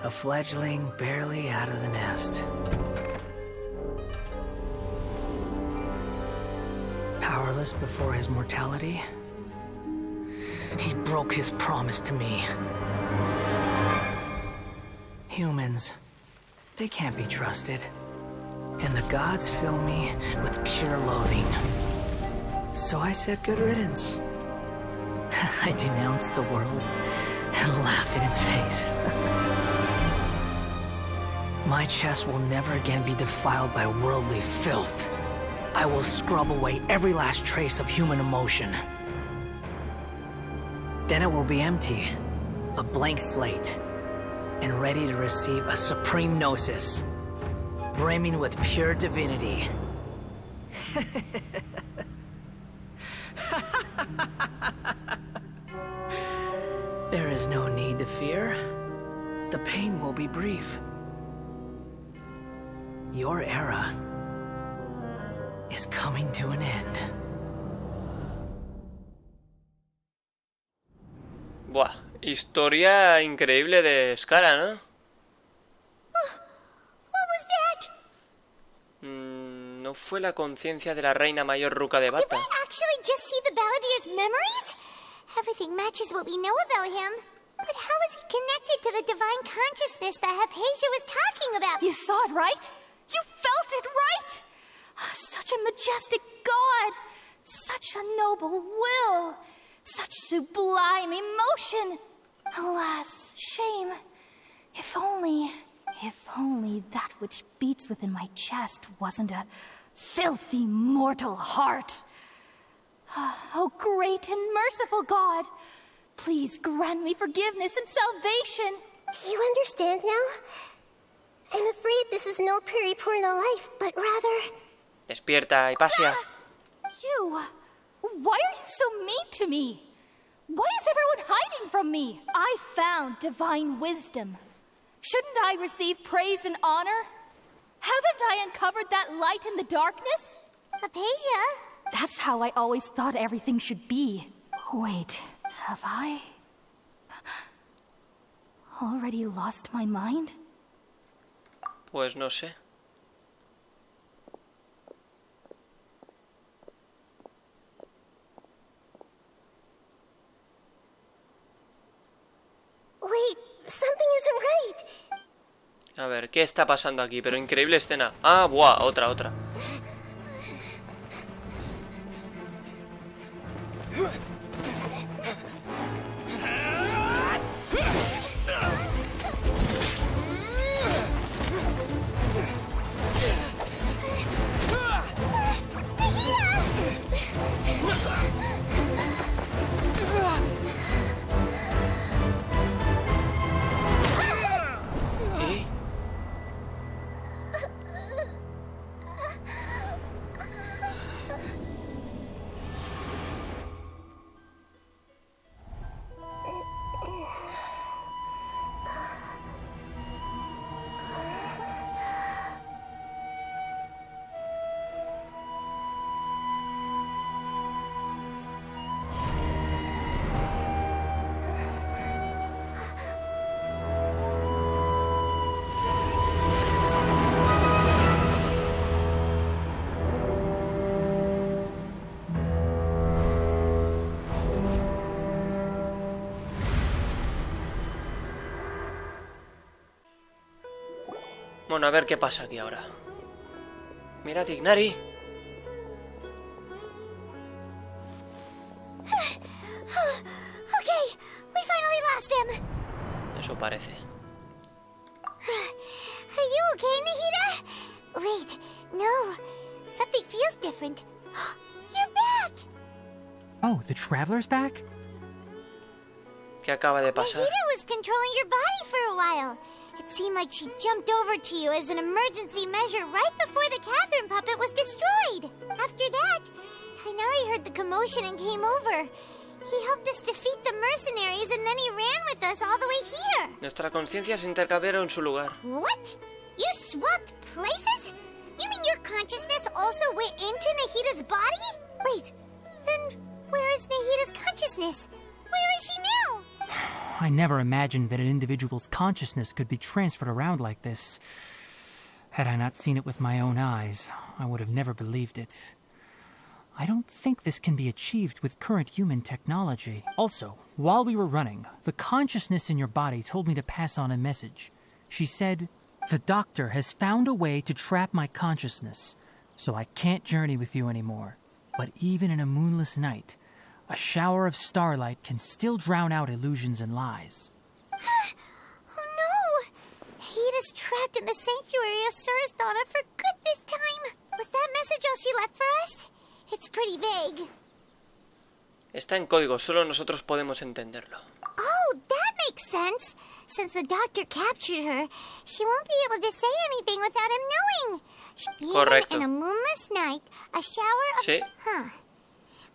Speaker 12: A fledgling barely out of the nest. Powerless before his mortality, he broke his promise to me. Humans, they can't be trusted. And the gods fill me with pure loathing. So I said good riddance. I denounced the world and laughed in its face. My chest will never again be defiled by worldly filth. I will scrub away every last trace of human emotion. Then it will be empty, a blank slate, and ready to receive a supreme gnosis, brimming with pure divinity. There is no need to fear. The pain will be brief. Your era is coming to an end.
Speaker 1: Buah, historia increíble de Skara, ¿no?
Speaker 2: What was that?
Speaker 1: ¿No fue la conciencia de la reina mayor Ruka de Bata?
Speaker 2: Did we actually just see the Balladier's memories? Everything matches what we know about him. But how is he connected to the divine consciousness that Hypatia was talking about?
Speaker 6: You saw it, right? You felt it, right? Such a majestic god! Such a noble will! Such sublime emotion! Alas, shame. If only that which beats within my chest wasn't a filthy mortal heart. Oh, great and merciful God! Please grant me forgiveness and salvation!
Speaker 2: Do you understand now? I'm afraid this is no periportal life, but rather...
Speaker 1: Despierta, Hypatia.
Speaker 13: You... Why are you so mean to me? Why is everyone hiding from me? I found divine wisdom. Shouldn't I receive praise and honor? Haven't I uncovered that light in the darkness?
Speaker 2: Hypatia?
Speaker 13: That's how I always thought everything should be. Wait, have I... already lost my mind?
Speaker 1: Pues no sé.
Speaker 2: Wait, something isn't right.
Speaker 1: A ver, ¿qué está pasando aquí? Pero increíble escena. Ah, buah, otra. Bueno, a ver qué pasa aquí ahora. Mira, Tignari.
Speaker 2: Okay, we finally lost him.
Speaker 1: Eso parece.
Speaker 2: Are you okay, Nahida? Wait, no. Something feels different. You're back!
Speaker 14: Oh, the Traveler's back?
Speaker 1: ¿Qué acaba de pasar?
Speaker 2: Nahida was controlling your body for a while. It seemed like she jumped over to you as an emergency measure right before the Catherine puppet was destroyed. After that, Tainari heard the commotion and came over. He helped us defeat the mercenaries and then he ran with us all the way here.
Speaker 1: Nuestras conciencias se intercambiaron en su lugar.
Speaker 2: What? You swapped places? You mean your consciousness also went into Nahida's body? Wait, then where is Nahida's consciousness? Where is she now?
Speaker 14: I never imagined that an individual's consciousness could be transferred around like this. Had I not seen it with my own eyes, I would have never believed it. I don't think this can be achieved with current human technology. Also, while we were running, the consciousness in your body told me to pass on a message. She said, "The doctor has found a way to trap my consciousness, so I can't journey with you anymore. But even in a moonless night, a shower of starlight can still drown out illusions and lies."
Speaker 2: Oh no! Nahida's trapped in the sanctuary of Surasthana for good this time. Was that message all she left for us? It's pretty vague.
Speaker 1: Está en código, solo nosotros podemos entenderlo.
Speaker 2: Oh, that makes sense. Since the doctor captured her, she won't be able to say anything without him knowing.
Speaker 1: Correcto.
Speaker 2: Even in a moonless night, a shower of...
Speaker 1: Sí.
Speaker 2: Huh.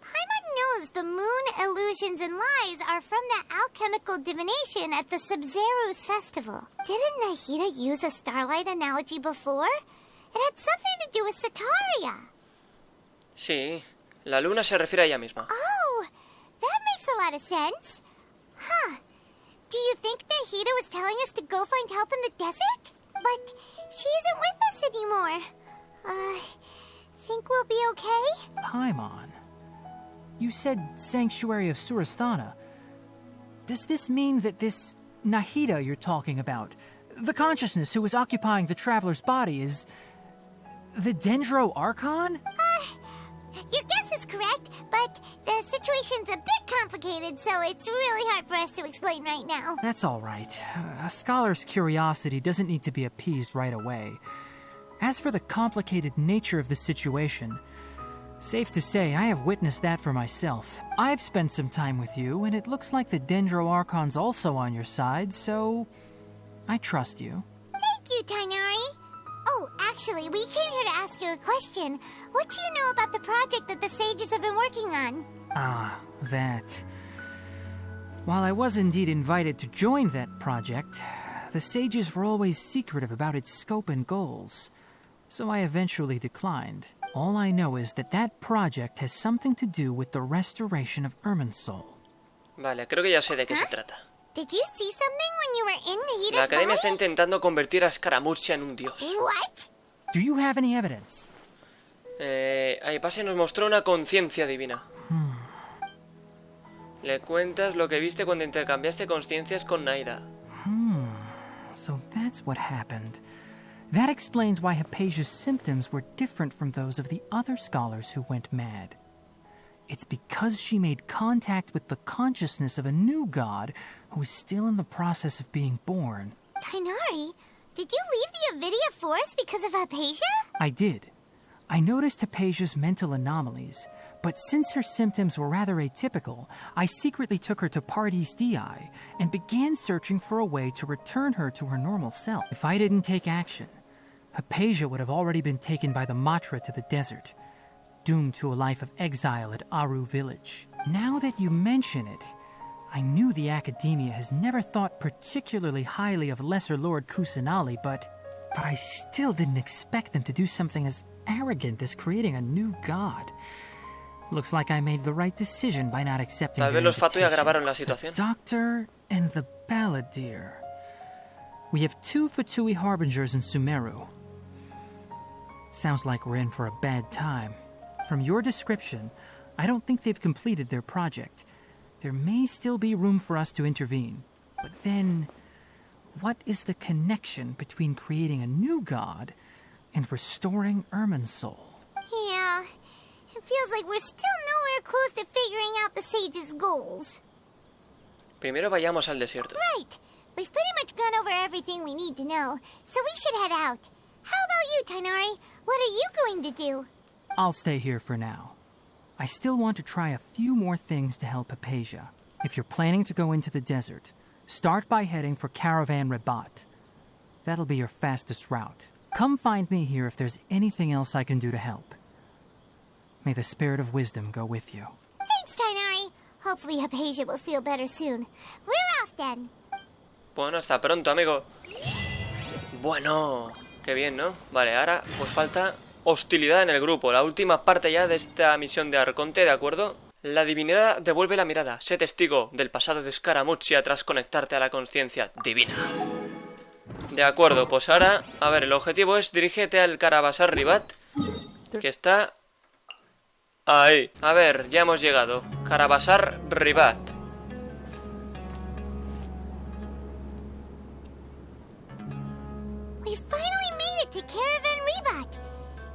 Speaker 2: Paimon knows the moon illusions and lies are from the alchemical divination at the Sub-Zero's festival. Didn't Nahida use a starlight analogy before? It had something to do with Sataria.
Speaker 1: Sí, la luna se refiere a ella misma.
Speaker 2: Oh, that makes a lot of sense. Huh. Do you think Nahida was telling us to go find help in the desert? But she isn't with us anymore. Think we'll be okay?
Speaker 14: Paimon, you said Sanctuary of Surasthana. Does this mean that this Nahida you're talking about, the consciousness who is occupying the traveler's body, is the Dendro Archon?
Speaker 2: Your guess is correct, but the situation's a bit complicated, so it's really hard for us to explain right now.
Speaker 14: That's all right. A scholar's curiosity doesn't need to be appeased right away. As for the complicated nature of the situation, safe to say I have witnessed that for myself. I've spent some time with you, and it looks like the Dendro Archon's also on your side, so I trust you.
Speaker 2: Thank Thank you, Tainari. Oh, actually, we came here to ask you a question. What do you know about the project that the sages have been working on?
Speaker 14: Ah, that. While I was indeed invited to join that project, the sages were always secretive about its scope and goals, so I eventually declined. All I know is that that project has something to do with the restoration of Irminsul.
Speaker 1: Vale, creo que ya sé de qué se trata.
Speaker 2: Did you see something when you were in Nahida's
Speaker 1: La academia está
Speaker 2: body?
Speaker 1: intentando convertir a Scaramuccia en un dios.
Speaker 2: What?
Speaker 14: Do you have any evidence?
Speaker 1: Aipase nos mostró una conciencia divina. Le cuentas lo que viste cuando intercambiaste consciencias con Naida.
Speaker 14: So that's what happened. That explains why Hypatia's symptoms were different from those of the other scholars who went mad. It's because she made contact with the consciousness of a new god who is still in the process of being born.
Speaker 2: Tainari, did you leave the Avidia Forest because of Hypatia?
Speaker 14: I did. I noticed Hypatia's mental anomalies, but since her symptoms were rather atypical, I secretly took her to Pardis Dii and began searching for a way to return her to her normal self. If I didn't take action, Hypatia would have already been taken by the Matra to the desert, doomed to a life of exile at Aru village. Now that you mention it, I knew the Academia has never thought particularly highly of Lesser Lord Kusanali, but I still didn't expect them to do something as arrogant as creating a new god. Looks like I made the right decision by not accepting
Speaker 1: Tal vez
Speaker 14: their
Speaker 1: los Fatu ya
Speaker 14: invitation.
Speaker 1: agravaron la
Speaker 14: The
Speaker 1: situación.
Speaker 14: Doctor and the Balladeer. We have 2 Fatui Harbingers in Sumeru. Sounds like we're in for a bad time. From your description, I don't think they've completed their project. There may still be room for us to intervene. But then, what is the connection between creating a new god and restoring Irminsul?
Speaker 2: Yeah, it feels like we're still nowhere close to figuring out the sage's goals.
Speaker 1: Primero vayamos al desierto.
Speaker 2: Right. We've pretty much gone over everything we need to know, so we should head out. How about you, Tainari? What are you going to do?
Speaker 14: I'll stay here for now. I still want to try a few more things to help Hypatia. If you're planning to go into the desert, start by heading for Caravan Rabat. That'll be your fastest route. Come find me here if there's anything else I can do to help. May the spirit of wisdom go with you.
Speaker 2: Thanks, Tainari. Hopefully Hypatia will feel better soon. We're off then.
Speaker 1: Bueno, hasta pronto, amigo. Bueno, qué bien, ¿no? Vale, ahora pues falta hostilidad en el grupo. La última parte ya de esta misión de Arconte, ¿de acuerdo? La divinidad devuelve la mirada. Sé testigo del pasado de Scaramuccia tras conectarte a la conciencia divina. De acuerdo, pues ahora, a ver, el objetivo es dirígete al Carabasar Ribat, que está ahí. A ver, ya hemos llegado. Carabasar Ribat.
Speaker 2: We finally made it to Caravan Rabat.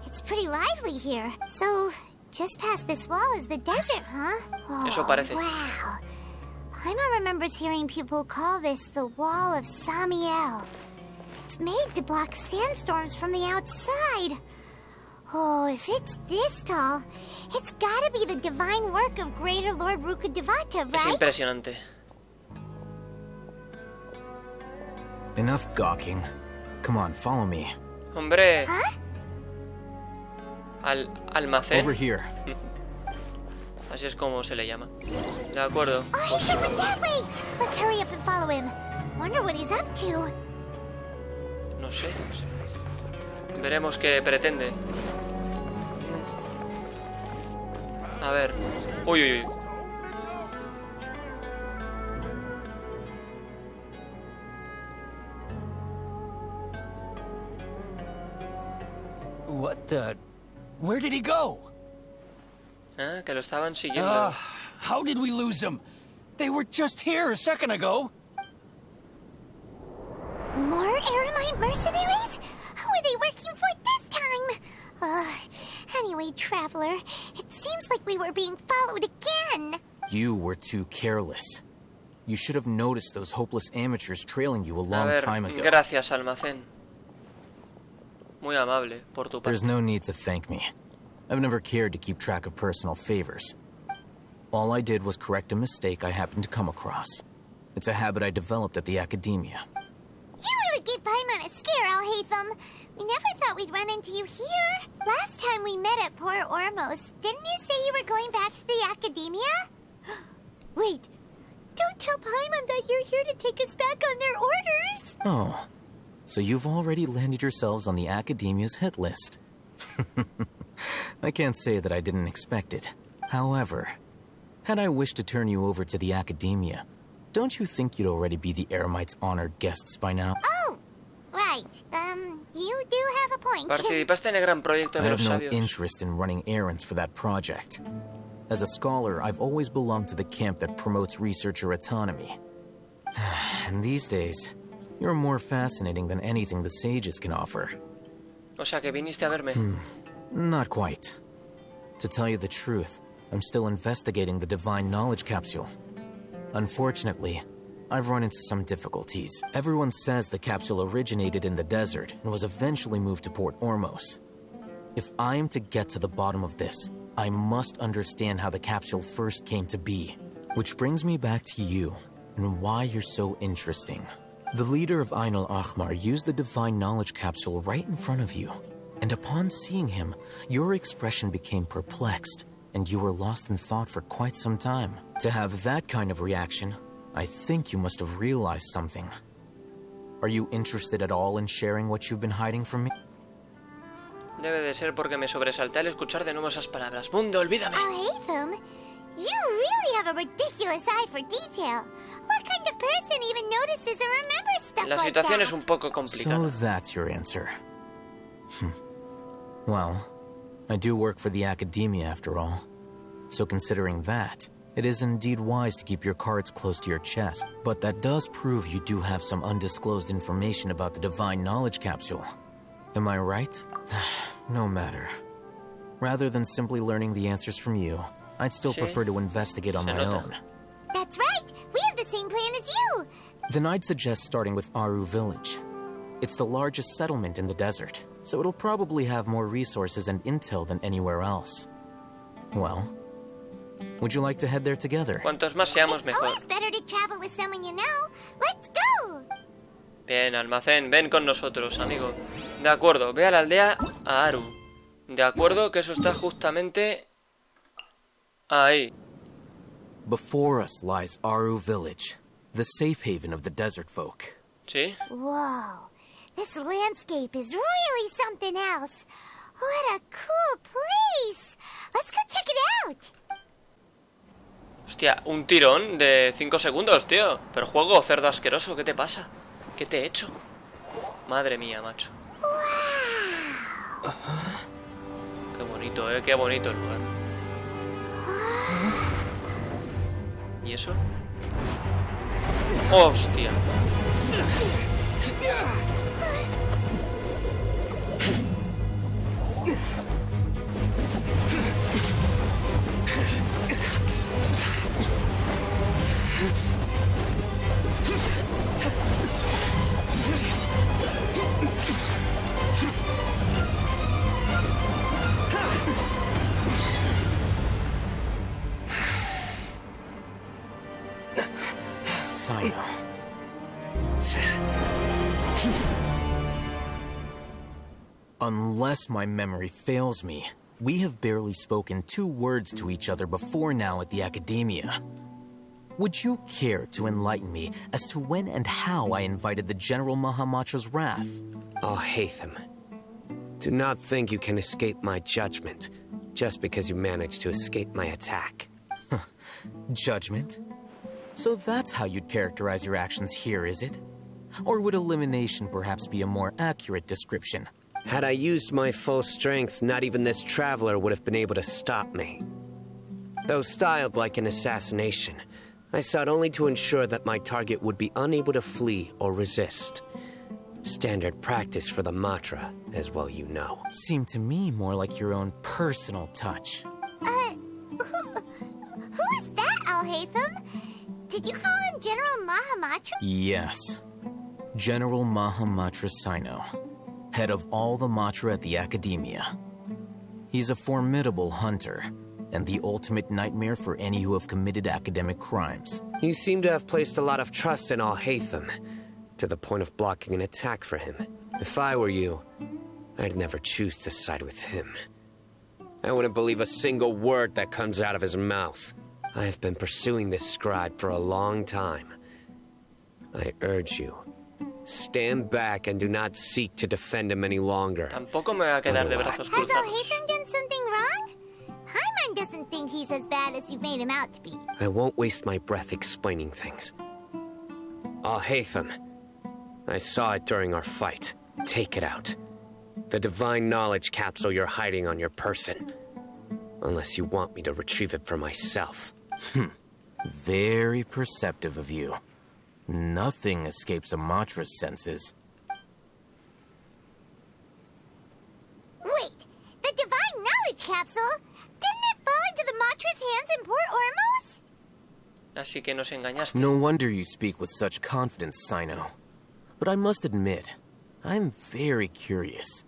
Speaker 2: It's pretty lively here. So, just past this wall is the desert, huh? Oh,
Speaker 1: Eso parece.
Speaker 2: Wow. Paimon remembers hearing people call this the Wall of Samiel. It's made to block sandstorms from the outside. Oh, if it's this tall, it's gotta be the divine work of Greater Lord Rukkhadevata,
Speaker 1: Es
Speaker 2: right?
Speaker 1: impresionante.
Speaker 12: Enough gawking. Come on, follow me.
Speaker 1: Hombre.
Speaker 2: Huh?
Speaker 1: Almacén.
Speaker 12: Over here.
Speaker 1: Así es como se le llama. De acuerdo.
Speaker 2: Oh, he went that way. Let's hurry up and follow him. Wonder what he's up to.
Speaker 1: No sé. Veremos qué pretende. A ver. Uy, uy, uy.
Speaker 10: What the... Where did he go?
Speaker 1: Ah, que lo estaban siguiendo.
Speaker 10: How did we lose him? They were just here a second ago.
Speaker 2: More Eremite mercenaries? Who are they working for this time? Anyway, Traveler, it seems like we were being followed again.
Speaker 12: You were too careless. You should have noticed those hopeless amateurs trailing you a long time ago.
Speaker 1: Gracias, almacén. Muy amable por tu parte.
Speaker 12: There's no need to thank me. I've never cared to keep track of personal favors. All I did was correct a mistake I happened to come across. It's a habit I developed at the Academia.
Speaker 2: You really gave Paimon a scare, Alhaitham. We never thought we'd run into you here. Last time we met at Port Ormos, didn't you say you were going back to the Academia? Wait, don't tell Paimon that you're here to take us back on their orders.
Speaker 15: Oh, so you've already landed yourselves on the Academia's hit list. I can't say that I didn't expect it. However, had I wished to turn you over to the Academia, don't you think you'd already be the Eremites' honored guests by now?
Speaker 2: Oh, right. You do have a point.
Speaker 1: Participaste en el gran proyecto
Speaker 15: I
Speaker 1: de
Speaker 15: have
Speaker 1: los
Speaker 15: no
Speaker 1: sabios.
Speaker 15: interest in running errands for that project. As a scholar, I've always belonged to the camp that promotes researcher autonomy. And these days, you're more fascinating than anything the sages can offer.
Speaker 1: O sea, que viniste a verme.
Speaker 15: Not quite. To tell you the truth, I'm still investigating the Divine Knowledge Capsule. Unfortunately, I've run into some difficulties. Everyone says the capsule originated in the desert and was eventually moved to Port Ormos. If I am to get to the bottom of this, I must understand how the capsule first came to be. Which brings me back to you, and why you're so interesting. The leader of Ainul Ahmar used the Divine Knowledge Capsule right in front of you, and upon seeing him, your expression became perplexed, and you were lost in thought for quite some time. To have that kind of reaction, I think you must have realized something. Are you interested at all in sharing what you've been hiding from me?
Speaker 1: Debe de ser porque me sobresalté al escuchar de nuevo esas palabras. Mundo, olvídame.
Speaker 2: Alhaitham, you really have a ridiculous eye for detail. What kind of person even notices or remembers stuff
Speaker 1: La
Speaker 2: like
Speaker 1: situación
Speaker 2: that?
Speaker 1: es un poco complicada.
Speaker 15: So that's your answer. Well, I do work for the Academia after all. So considering that, it is indeed wise to keep your cards close to your chest. But that does prove you do have some undisclosed information about the Divine Knowledge Capsule. Am I right? No matter. Rather than simply learning the answers from you, I'd still prefer to investigate on my own.
Speaker 2: That's right. We have the same plan as you.
Speaker 15: Then I'd suggest starting with Aru Village. It's the largest settlement in the desert, so it'll probably have more resources and intel than anywhere else. Well, would you like to head there together?
Speaker 1: Cuantos más seamos, mejor.
Speaker 2: It's better to travel with someone you know. Let's go.
Speaker 1: Bien, almacén, ven con nosotros, amigo. De acuerdo, ve a la aldea a Aru. De acuerdo, que eso está justamente ahí.
Speaker 15: Before us lies Aru Village, the safe haven of the desert folk.
Speaker 1: ¿Sí?
Speaker 2: Whoa, this landscape is really something else. What a cool place. Let's go check it out.
Speaker 1: Hostia, un tirón de 5 segundos, tío. Pero juego, cerdo asqueroso, ¿qué te pasa? ¿Qué te he hecho? Madre mía, macho. Qué bonito, qué bonito el lugar. ¿Y eso? ¡Hostia!
Speaker 15: Sino. Unless my memory fails me, we have barely spoken 2 words to each other before now at the Academia. Would you care to enlighten me as to when and how I invited the General Mahamatra's wrath?
Speaker 16: Oh, Hatham. Do not think you can escape my judgment just because you managed to escape my attack.
Speaker 15: Judgment? So that's how you'd characterize your actions here, is it? Or would elimination perhaps be a more accurate description?
Speaker 16: Had I used my full strength, not even this traveler would have been able to stop me. Though styled like an assassination, I sought only to ensure that my target would be unable to flee or resist. Standard practice for the Matra, as well you know.
Speaker 15: Seemed to me more like your own personal touch.
Speaker 2: Who is that, Alhaitham? Did you call him General Mahamatra?
Speaker 15: Yes. General Mahamatra Sino, head of all the Matra at the Academia. He's a formidable hunter, and the ultimate nightmare for any who have committed academic crimes.
Speaker 16: You seem to have placed a lot of trust in Alhaitham. to the point of blocking an attack for him. If I were you, I'd never choose to side with him. I wouldn't believe a single word that comes out of his mouth. I have been pursuing this scribe for a long time. I urge you, stand back and do not seek to defend him any longer.
Speaker 1: Tampoco me voy a quedar de brazos
Speaker 2: Has
Speaker 1: cruzados.
Speaker 2: Alhaitham done something wrong? Paimon doesn't think he's as bad as you've made him out to be.
Speaker 16: I won't waste my breath explaining things. Alhaitham, I saw it during our fight. Take it out. The divine knowledge capsule you're hiding on your person. Unless you want me to retrieve it for myself.
Speaker 15: Very perceptive of you. Nothing escapes Amatra's senses.
Speaker 2: Wait, the divine knowledge capsule? Didn't it fall into the Matra's hands in Port Ormos?
Speaker 1: Así que nos engañaste.
Speaker 15: No wonder you speak with such confidence, Sino. But I must admit, I'm very curious.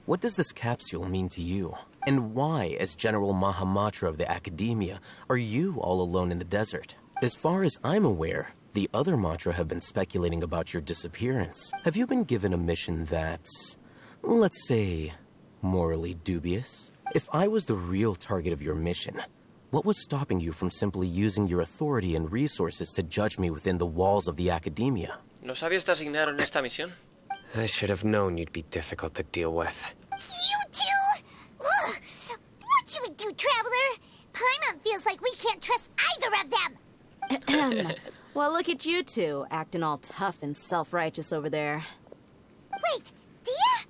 Speaker 15: What does this capsule mean to you? And why, as General Mahamatra of the Academia, are you all alone in the desert? As far as I'm aware, the other Matra have been speculating about your disappearance. Have you been given a mission that's, let's say, morally dubious? If I was the real target of your mission, what was stopping you from simply using your authority and resources to judge me within the walls of the Academia?
Speaker 1: ¿Los sabios te asignaron esta misión?
Speaker 16: I should have known you'd be difficult to deal with.
Speaker 2: You two? Ugh. What should we do, Traveler? Paimon feels like we can't trust either of them.
Speaker 8: Well, look at you two, acting all tough and self-righteous over there.
Speaker 2: Wait, Dia?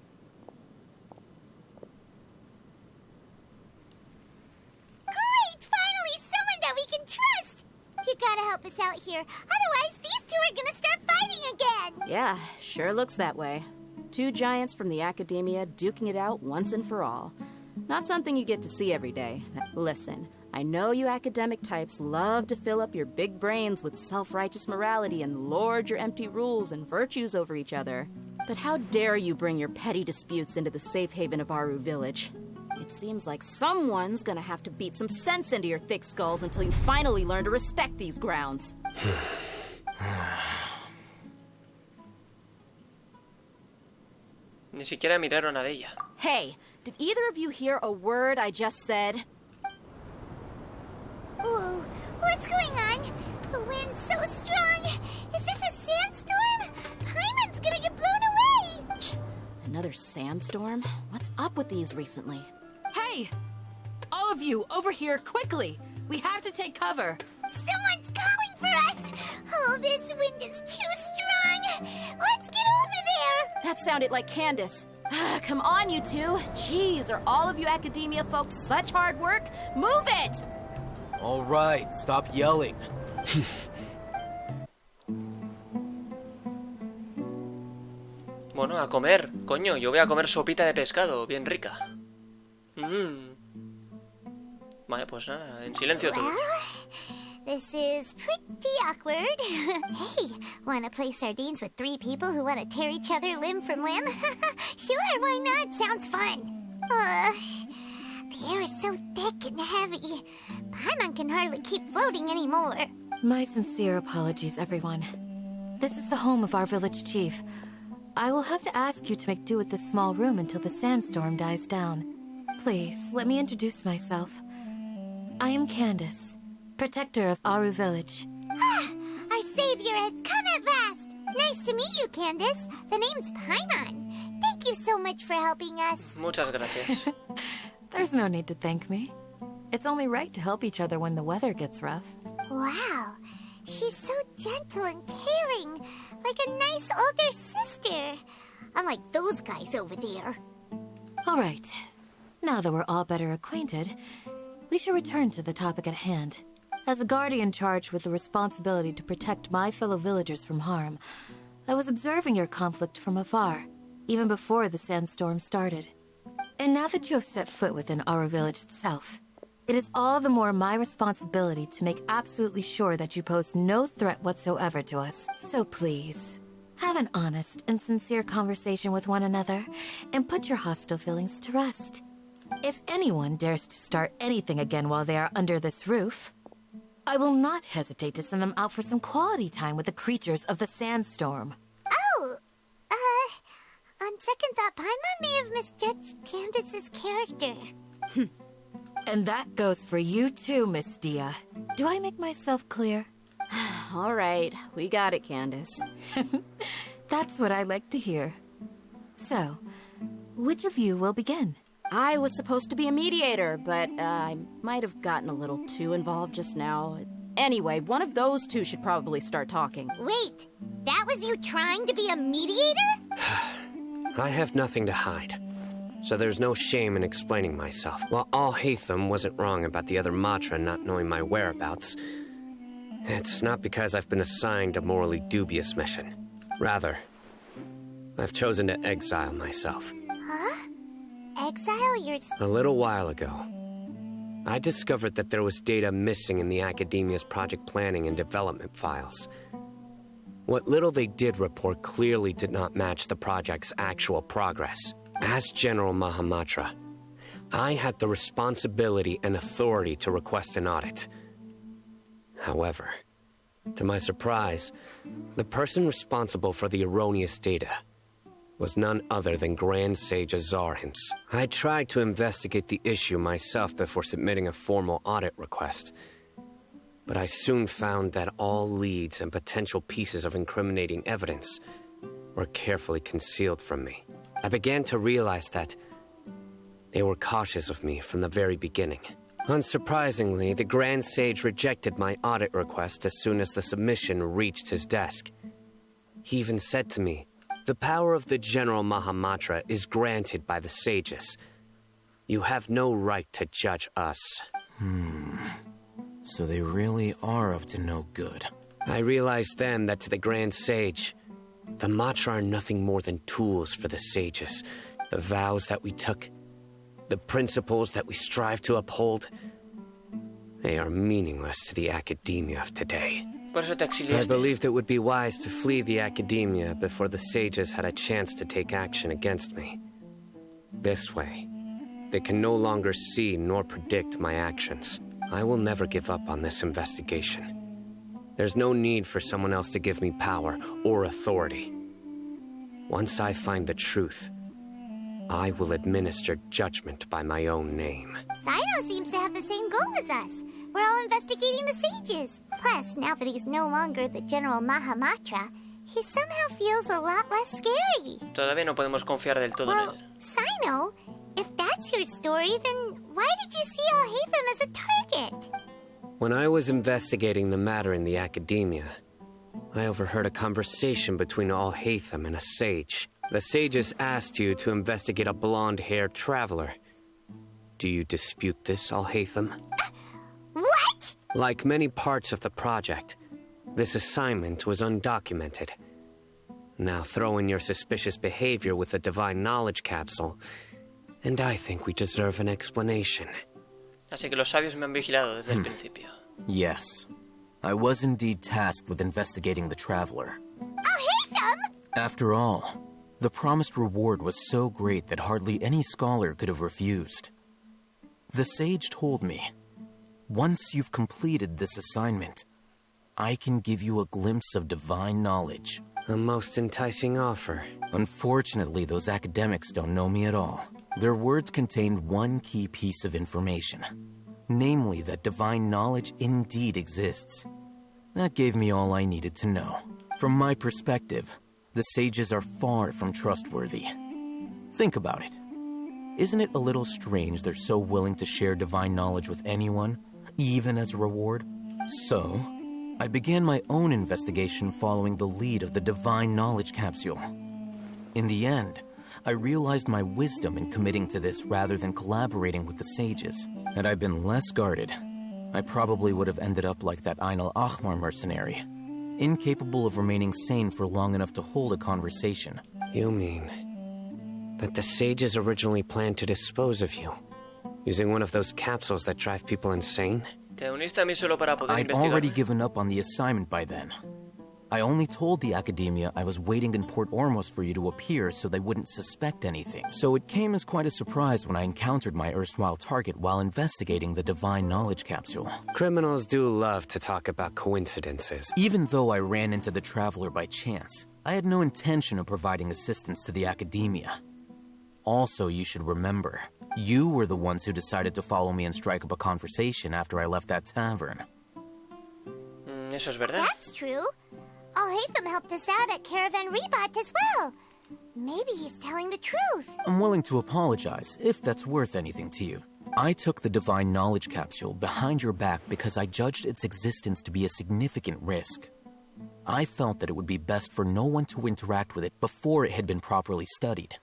Speaker 2: Great! Finally, someone that we can trust! You gotta help us out here. Otherwise, these two are gonna start fighting again!
Speaker 8: Yeah, sure looks that way. Two giants from the Academia duking it out once and for all. Not something you get to see every day. Now, listen, I know you academic types love to fill up your big brains with self-righteous morality and lord your empty rules and virtues over each other. But how dare you bring your petty disputes into the safe haven of Aru Village? It seems like someone's gonna have to beat some sense into your thick skulls until you finally learn to respect these grounds.
Speaker 1: Ni siquiera miraron a ella.
Speaker 8: Hey, did either of you hear a word I just said?
Speaker 2: Whoa, what's going on? The wind's so strong. Is this a sandstorm? Paimon's gonna get blown away.
Speaker 8: Another sandstorm? What's up with these recently?
Speaker 7: Hey! All of you, over here, quickly! We have to take cover.
Speaker 2: Someone's calling for us. Oh, this wind is too strong. Let's get over there.
Speaker 8: That sounded like Candace. Come on, you two. Jeez, are all of you Academia folks such hard work? Move it!
Speaker 15: All right, stop yelling.
Speaker 1: Bueno, a comer. Coño, yo voy a comer sopita de pescado, bien rica. Vale, pues nada, en silencio todos.
Speaker 2: This is pretty awkward. Hey, wanna play sardines with 3 people who wanna tear each other limb from limb? Sure, why not? Sounds fun. The air is so thick and heavy. Paimon can hardly keep floating anymore.
Speaker 4: My sincere apologies, everyone. This is the home of our village chief. I will have to ask you to make do with this small room until the sandstorm dies down. Please, let me introduce myself. I am Candace, protector of Aru Village.
Speaker 2: Our savior has come at last. Nice to meet you, Candace. The name's Paimon. Thank you so much for helping us.
Speaker 1: Muchas gracias.
Speaker 4: There's no need to thank me. It's only right to help each other when the weather gets rough.
Speaker 2: Wow, she's so gentle and caring, like a nice older sister. Unlike those guys over there.
Speaker 4: All right. Now that we're all better acquainted, we should return to the topic at hand. As a guardian charged with the responsibility to protect my fellow villagers from harm, I was observing your conflict from afar, even before the sandstorm started. And now that you have set foot within our village itself, it is all the more my responsibility to make absolutely sure that you pose no threat whatsoever to us. So please, have an honest and sincere conversation with one another, and put your hostile feelings to rest. If anyone dares to start anything again while they are under this roof, I will not hesitate to send them out for some quality time with the creatures of the sandstorm.
Speaker 2: second thought, Paimon may have misjudged Candace's character.
Speaker 17: And that goes for you too, Miss Dia. Do I make myself clear?
Speaker 8: All right, we got it, Candace.
Speaker 17: That's what I like to hear. So, which of you will begin?
Speaker 8: I was supposed to be a mediator, but I might have gotten a little too involved just now. Anyway, one of those two should probably start talking.
Speaker 2: Wait, that was you trying to be a mediator?
Speaker 16: I have nothing to hide, so there's no shame in explaining myself. While Al-Haytham wasn't wrong about the other Matra not knowing my whereabouts, it's not because I've been assigned a morally dubious mission. Rather, I've chosen to exile myself.
Speaker 2: Huh? Exile yourself?
Speaker 16: A little while ago, I discovered that there was data missing in the Academia's project planning and development files. What little they did report clearly did not match the project's actual progress. As General Mahamatra, I had the responsibility and authority to request an audit. However, to my surprise, the person responsible for the erroneous data was none other than Grand Sage Azar himself. I tried to investigate the issue myself before submitting a formal audit request, but I soon found that all leads and potential pieces of incriminating evidence were carefully concealed from me. I began to realize that they were cautious of me from the very beginning. Unsurprisingly, the Grand Sage rejected my audit request as soon as the submission reached his desk. He even said to me, "The power of the General Mahamatra is granted by the sages. You have no right to judge us."
Speaker 15: So they really are up to no good.
Speaker 16: I realized then that to the Grand Sage, the Matra are nothing more than tools for the sages. The vows that we took, the principles that we strive to uphold, they are meaningless to the academia of today.
Speaker 1: Por eso te
Speaker 16: I
Speaker 1: exiliaste.
Speaker 16: believed it would be wise to flee the academia before the sages had a chance to take action against me. This way, they can no longer see nor predict my actions. I will never give up on this investigation. There's no need for someone else to give me power or authority. Once I find the truth, I will administer judgment by my own name.
Speaker 2: Sino seems to have the same goal as us. We're all investigating the sages. Plus, now that he's no longer the General Mahamatra, he somehow feels a lot less scary.
Speaker 1: Todavía no podemos confiar del todo en
Speaker 2: Well,
Speaker 1: él.
Speaker 2: Sino, if that's your story, then why did you see Al-Haytham as a target?
Speaker 16: When I was investigating the matter in the academia, I overheard a conversation between Al-Haytham and a sage. The sages asked you to investigate a blonde-haired traveler. Do you dispute this, Al-Haytham?
Speaker 2: What?
Speaker 16: Like many parts of the project, this assignment was undocumented. Now throw in your suspicious behavior with the divine knowledge capsule, and I think we deserve an explanation.
Speaker 1: Así que los sabios me han vigilado desde el principio.
Speaker 15: Yes. I was indeed tasked with investigating the traveler.
Speaker 2: Al-Haytham?
Speaker 15: After all, the promised reward was so great that hardly any scholar could have refused. The sage told me, once you've completed this assignment, I can give you a glimpse of divine knowledge.
Speaker 16: A most enticing offer.
Speaker 15: Unfortunately, those academics don't know me at all. Their words contained one key piece of information, namely that divine knowledge indeed exists. That gave me all I needed to know. From my perspective, the sages are far from trustworthy. Think about it. Isn't it a little strange they're so willing to share divine knowledge with anyone, even as a reward? So, I began my own investigation following the lead of the divine knowledge capsule. In the end, I realized my wisdom in committing to this rather than collaborating with the sages. Had I been less guarded, I probably would have ended up like that Ain al-Ahmar mercenary, incapable of remaining sane for long enough to hold a conversation.
Speaker 16: You mean that the sages originally planned to dispose of you, using one of those capsules that drive people insane?
Speaker 1: Te uniste a mí solo para poder
Speaker 15: I'd
Speaker 1: investigar.
Speaker 15: already given up on the assignment by then. I only told the Academia I was waiting in Port Ormos for you to appear so they wouldn't suspect anything. So it came as quite a surprise when I encountered my erstwhile target while investigating the Divine Knowledge Capsule.
Speaker 16: Criminals do love to talk about coincidences.
Speaker 15: Even though I ran into the Traveler by chance, I had no intention of providing assistance to the Academia. Also, you should remember, you were the ones who decided to follow me and strike up a conversation after I left that tavern.
Speaker 1: Eso es verdad.
Speaker 2: That's true. Al-Haytham helped us out at Caravan Rebat as well. Maybe he's telling the truth.
Speaker 15: I'm willing to apologize, if that's worth anything to you. I took the Divine Knowledge Capsule behind your back because I judged its existence to be a significant risk. I felt that it would be best for no one to interact with it before it had been properly studied.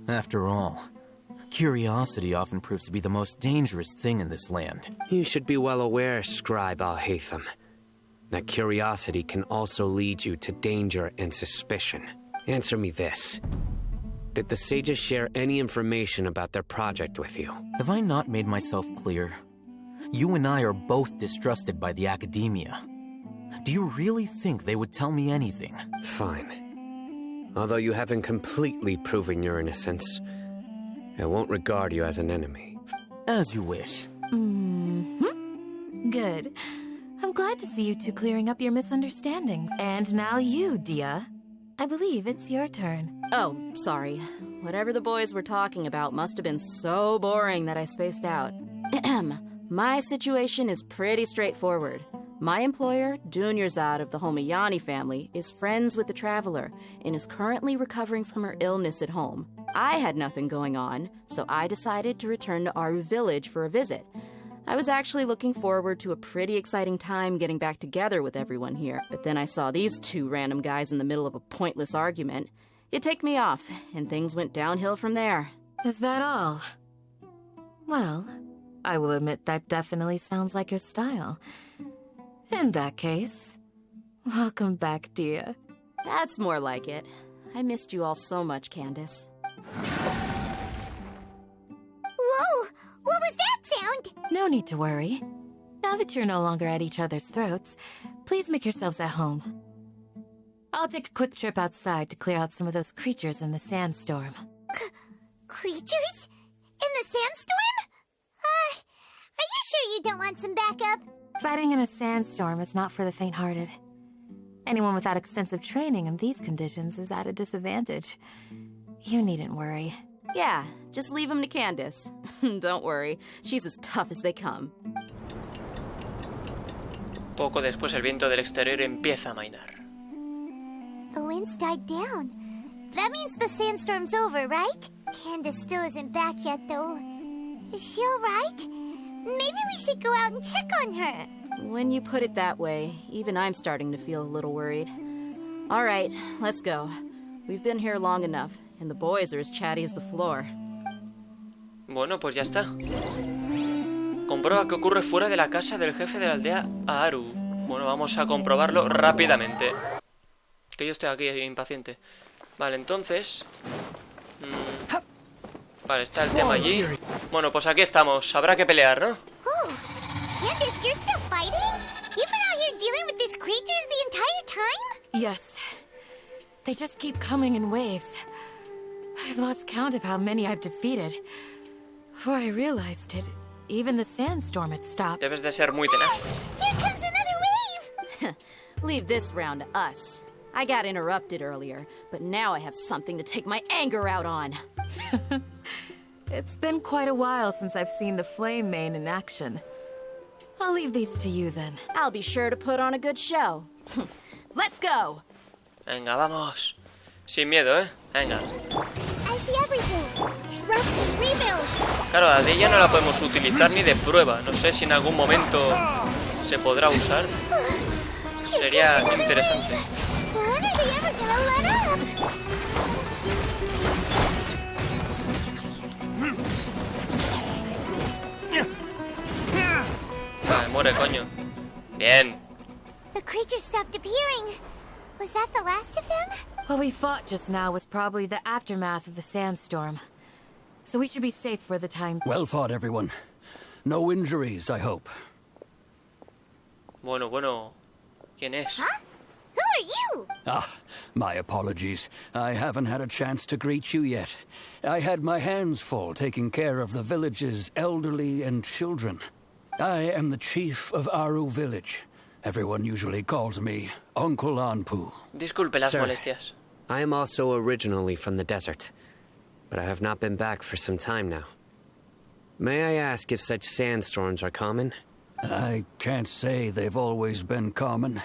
Speaker 15: After all, curiosity often proves to be the most dangerous thing in this land.
Speaker 16: You should be well aware, Scribe Al-Haytham, that curiosity can also lead you to danger and suspicion. Answer me this. Did the sages share any information about their project with you?
Speaker 15: Have I not made myself clear? You and I are both distrusted by the Academia. Do you really think they would tell me anything?
Speaker 16: Fine. Although you haven't completely proven your innocence, I won't regard you as an enemy.
Speaker 15: As you wish.
Speaker 17: Good. I'm glad to see you two clearing up your misunderstandings. And now you, Dia. I believe it's your turn.
Speaker 8: Oh, sorry. Whatever the boys were talking about must have been so boring that I spaced out. My situation is pretty straightforward. My employer, Dunyarzad of the Homayani family, is friends with the Traveler and is currently recovering from her illness at home. I had nothing going on, so I decided to return to Aru village for a visit. I was actually looking forward to a pretty exciting time getting back together with everyone here, but then I saw these two random guys in the middle of a pointless argument. It ticked me off, and things went downhill from there.
Speaker 17: Is that all? Well, I will admit that definitely sounds like your style. In that case, welcome back, Dia.
Speaker 8: That's more like it. I missed you all so much, Candace.
Speaker 2: Whoa! What was that sound?
Speaker 17: No need to worry. Now that you're no longer at each other's throats, please make yourselves at home. I'll take a quick trip outside to clear out some of those creatures in the sandstorm.
Speaker 2: Creatures? In the sandstorm? Are you sure you don't want some backup?
Speaker 17: Fighting in a sandstorm is not for the faint-hearted. Anyone without extensive training in these conditions is at a disadvantage. You needn't worry.
Speaker 8: Yeah, just leave him to Candace. Don't worry, she's as tough as they come.
Speaker 1: Poco después el viento del exterior empieza a amainar.
Speaker 2: The wind's died down. That means the sandstorm's over, right? Candace still isn't back yet, though. Is she alright? Maybe we should go out and check on her.
Speaker 8: When you put it that way, even I'm starting to feel a little worried. All right, let's go. We've been here long enough, and the boys are as chatty as the floor.
Speaker 1: Bueno, pues ya está. Comprueba qué ocurre fuera de la casa del jefe de la aldea Aru. Bueno, vamos a comprobarlo rápidamente. Que yo estoy aquí impaciente. Vale, entonces... Vale, está el tema allí. Bueno, pues aquí estamos. Habrá que pelear, ¿no?
Speaker 2: Candace, you're still fighting? You've been out here dealing with these creatures the entire time?
Speaker 17: Yes. They just keep coming in waves. I've lost count of how many I've defeated. Before I realized it, even the sandstorm had stopped.
Speaker 1: Debes de ser muy tenaz.
Speaker 2: Here comes another wave!
Speaker 8: Leave this round to us. I got interrupted earlier, but now I have something to take my anger out on.
Speaker 17: It's been quite a while since I've seen the Flame Mane in action. I'll leave these to you then.
Speaker 8: I'll be sure to put on a good show. Let's go!
Speaker 1: Venga, vamos. Sin miedo, ¿eh? Venga.
Speaker 2: I see everything. Trust and rebuild.
Speaker 1: Claro, la de ella no la podemos utilizar ni de prueba. No sé si en algún momento se podrá usar. Sería interesante.
Speaker 2: When are they ever gonna let up?
Speaker 1: Vale, muere, coño. Bien.
Speaker 2: The creatures stopped appearing. Was that the last of them?
Speaker 17: What we fought just now was probably the aftermath of the sandstorm. So we should be safe for the time.
Speaker 18: Well fought, everyone. No injuries, I hope.
Speaker 1: Bueno, bueno. ¿Quién es?
Speaker 2: Huh? Who are you?
Speaker 18: Ah, my apologies. I haven't had a chance to greet you yet. I had my hands full taking care of the village's elderly and children. I am the chief of Aru village. Everyone usually calls me Uncle Anpu.
Speaker 1: Disculpe las
Speaker 16: Sir,
Speaker 1: molestias.
Speaker 16: I am also originally from the desert, but I have not been back for some time now. May I ask if such sandstorms are common?
Speaker 18: I can't say they've always been common,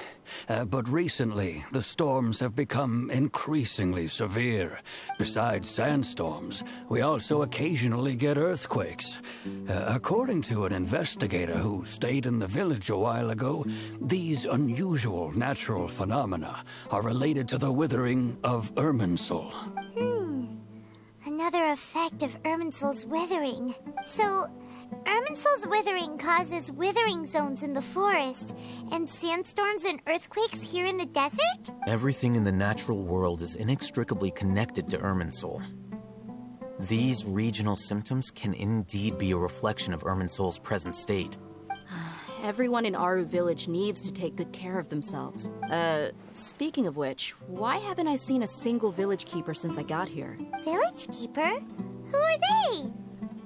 Speaker 18: but recently the storms have become increasingly severe. Besides sandstorms, we also occasionally get earthquakes. According to an investigator who stayed in the village a while ago, these unusual natural phenomena are related to the withering of Irminsul.
Speaker 2: Another effect of Irminsul's withering. So, Irminsul's withering causes withering zones in the forest, and sandstorms and earthquakes here in the desert?
Speaker 15: Everything in the natural world is inextricably connected to Irminsul. These regional symptoms can indeed be a reflection of Irminsul's present state.
Speaker 8: Everyone in Aru village needs to take good care of themselves. Speaking of which, why haven't I seen a single village keeper since I got here?
Speaker 2: Village keeper? Who are they?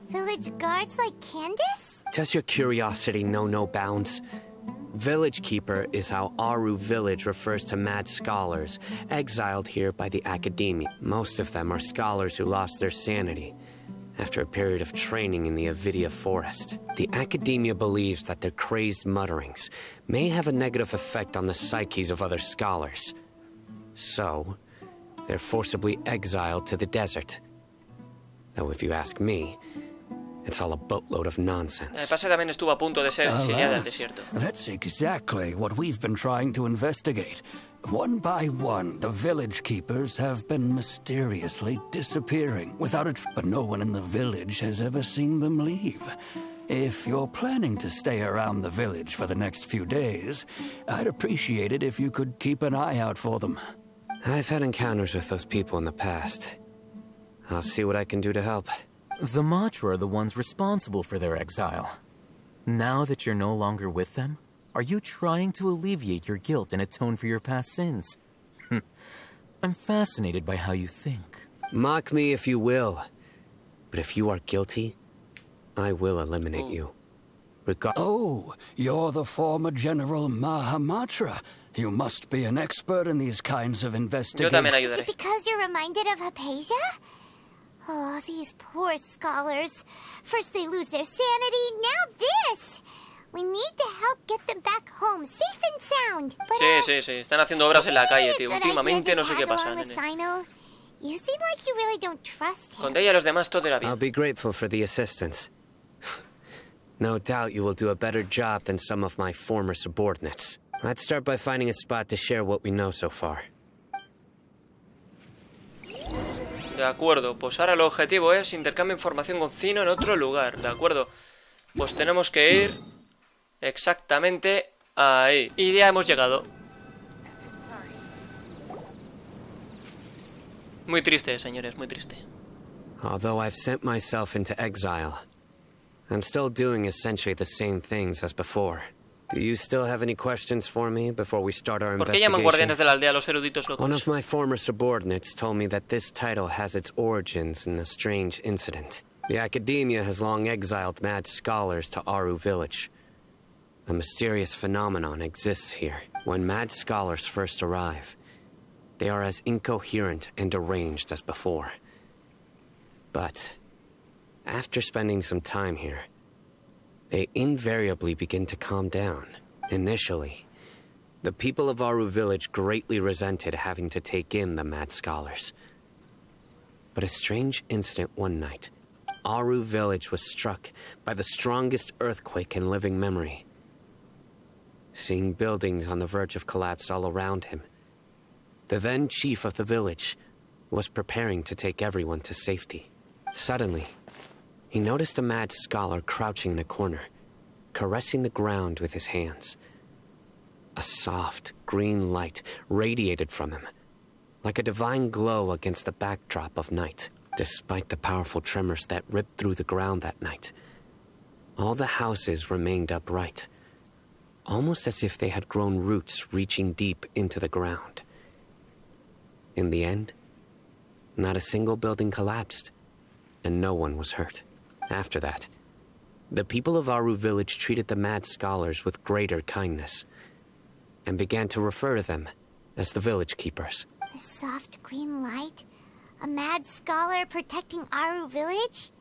Speaker 2: Village guards like Candace?
Speaker 16: Does your curiosity know no bounds? Village Keeper is how Aru village refers to mad scholars, exiled here by the Academia. Most of them are scholars who lost their sanity after a period of training in the Avidia forest. The Academia believes that their crazed mutterings may have a negative effect on the psyches of other scholars. So, they're forcibly exiled to the desert. Though if you ask me, it's all a boatload of nonsense.
Speaker 1: El pase también estuvo a punto de ser exiliada al desierto.
Speaker 18: That's exactly what we've been trying to investigate. One by one, the village keepers have been mysteriously disappearing without but no one in the village has ever seen them leave. If you're planning to stay around the village for the next few days, I'd appreciate it if you could keep an eye out for them.
Speaker 16: I've had encounters with those people in the past. I'll see what I can do to help.
Speaker 15: The Matra are the ones responsible for their exile. Now that you're no longer with them, are you trying to alleviate your guilt and atone for your past sins? I'm fascinated by how you think.
Speaker 16: Mock me if you will, but if you are guilty, I will eliminate you.
Speaker 18: Oh, you're the former General Mahamatra. You must be an expert in these kinds of investigations.
Speaker 2: Is it because you're reminded of Hypatia? Oh, these poor scholars. First they lose their sanity, now this! We need to help get them back home, safe and sound. But,
Speaker 1: Sí. Están haciendo obras en la calle, tío. Últimamente no sé qué pasa, nene.
Speaker 2: You seem like you really don't trust him.
Speaker 1: Con ella y los demás todo era bien.
Speaker 16: I'll be grateful for the assistance. No doubt you will do a better job than some of my former subordinates. Let's start by finding a spot to share what we know so far.
Speaker 1: De acuerdo, pues ahora el objetivo es intercambiar información con Cino en otro lugar, ¿de acuerdo? Pues tenemos que ir exactamente ahí. Y ya hemos llegado. Muy triste, señores, muy triste.
Speaker 16: Although I've sent myself into exile, I'm still doing essentially the same things as before. Do you still have any questions for me before we start our
Speaker 1: ¿Por qué llaman
Speaker 16: investigation?
Speaker 1: guardianes de la aldea a los eruditos
Speaker 16: One
Speaker 1: locos?
Speaker 16: of my former subordinates told me that this title has its origins in a strange incident. The Academia has long exiled mad scholars to Aru village. A mysterious phenomenon exists here. When mad scholars first arrive, they are as incoherent and deranged as before. But after spending some time here, they invariably begin to calm down. Initially, the people of Aru village greatly resented having to take in the mad scholars. But a strange incident one night, Aru village was struck by the strongest earthquake in living memory. Seeing buildings on the verge of collapse all around him, the then chief of the village was preparing to take everyone to safety. Suddenly, he noticed a mad scholar crouching in a corner, caressing the ground with his hands. A soft, green light radiated from him, like a divine glow against the backdrop of night. Despite the powerful tremors that ripped through the ground that night, all the houses remained upright. almost as if they had grown roots reaching deep into the ground. In the end, not a single building collapsed, and no one was hurt. After that, the people of Aru village treated the mad scholars with greater kindness, and began to refer to them as the village keepers.
Speaker 2: The soft green light? A mad scholar protecting Aru village?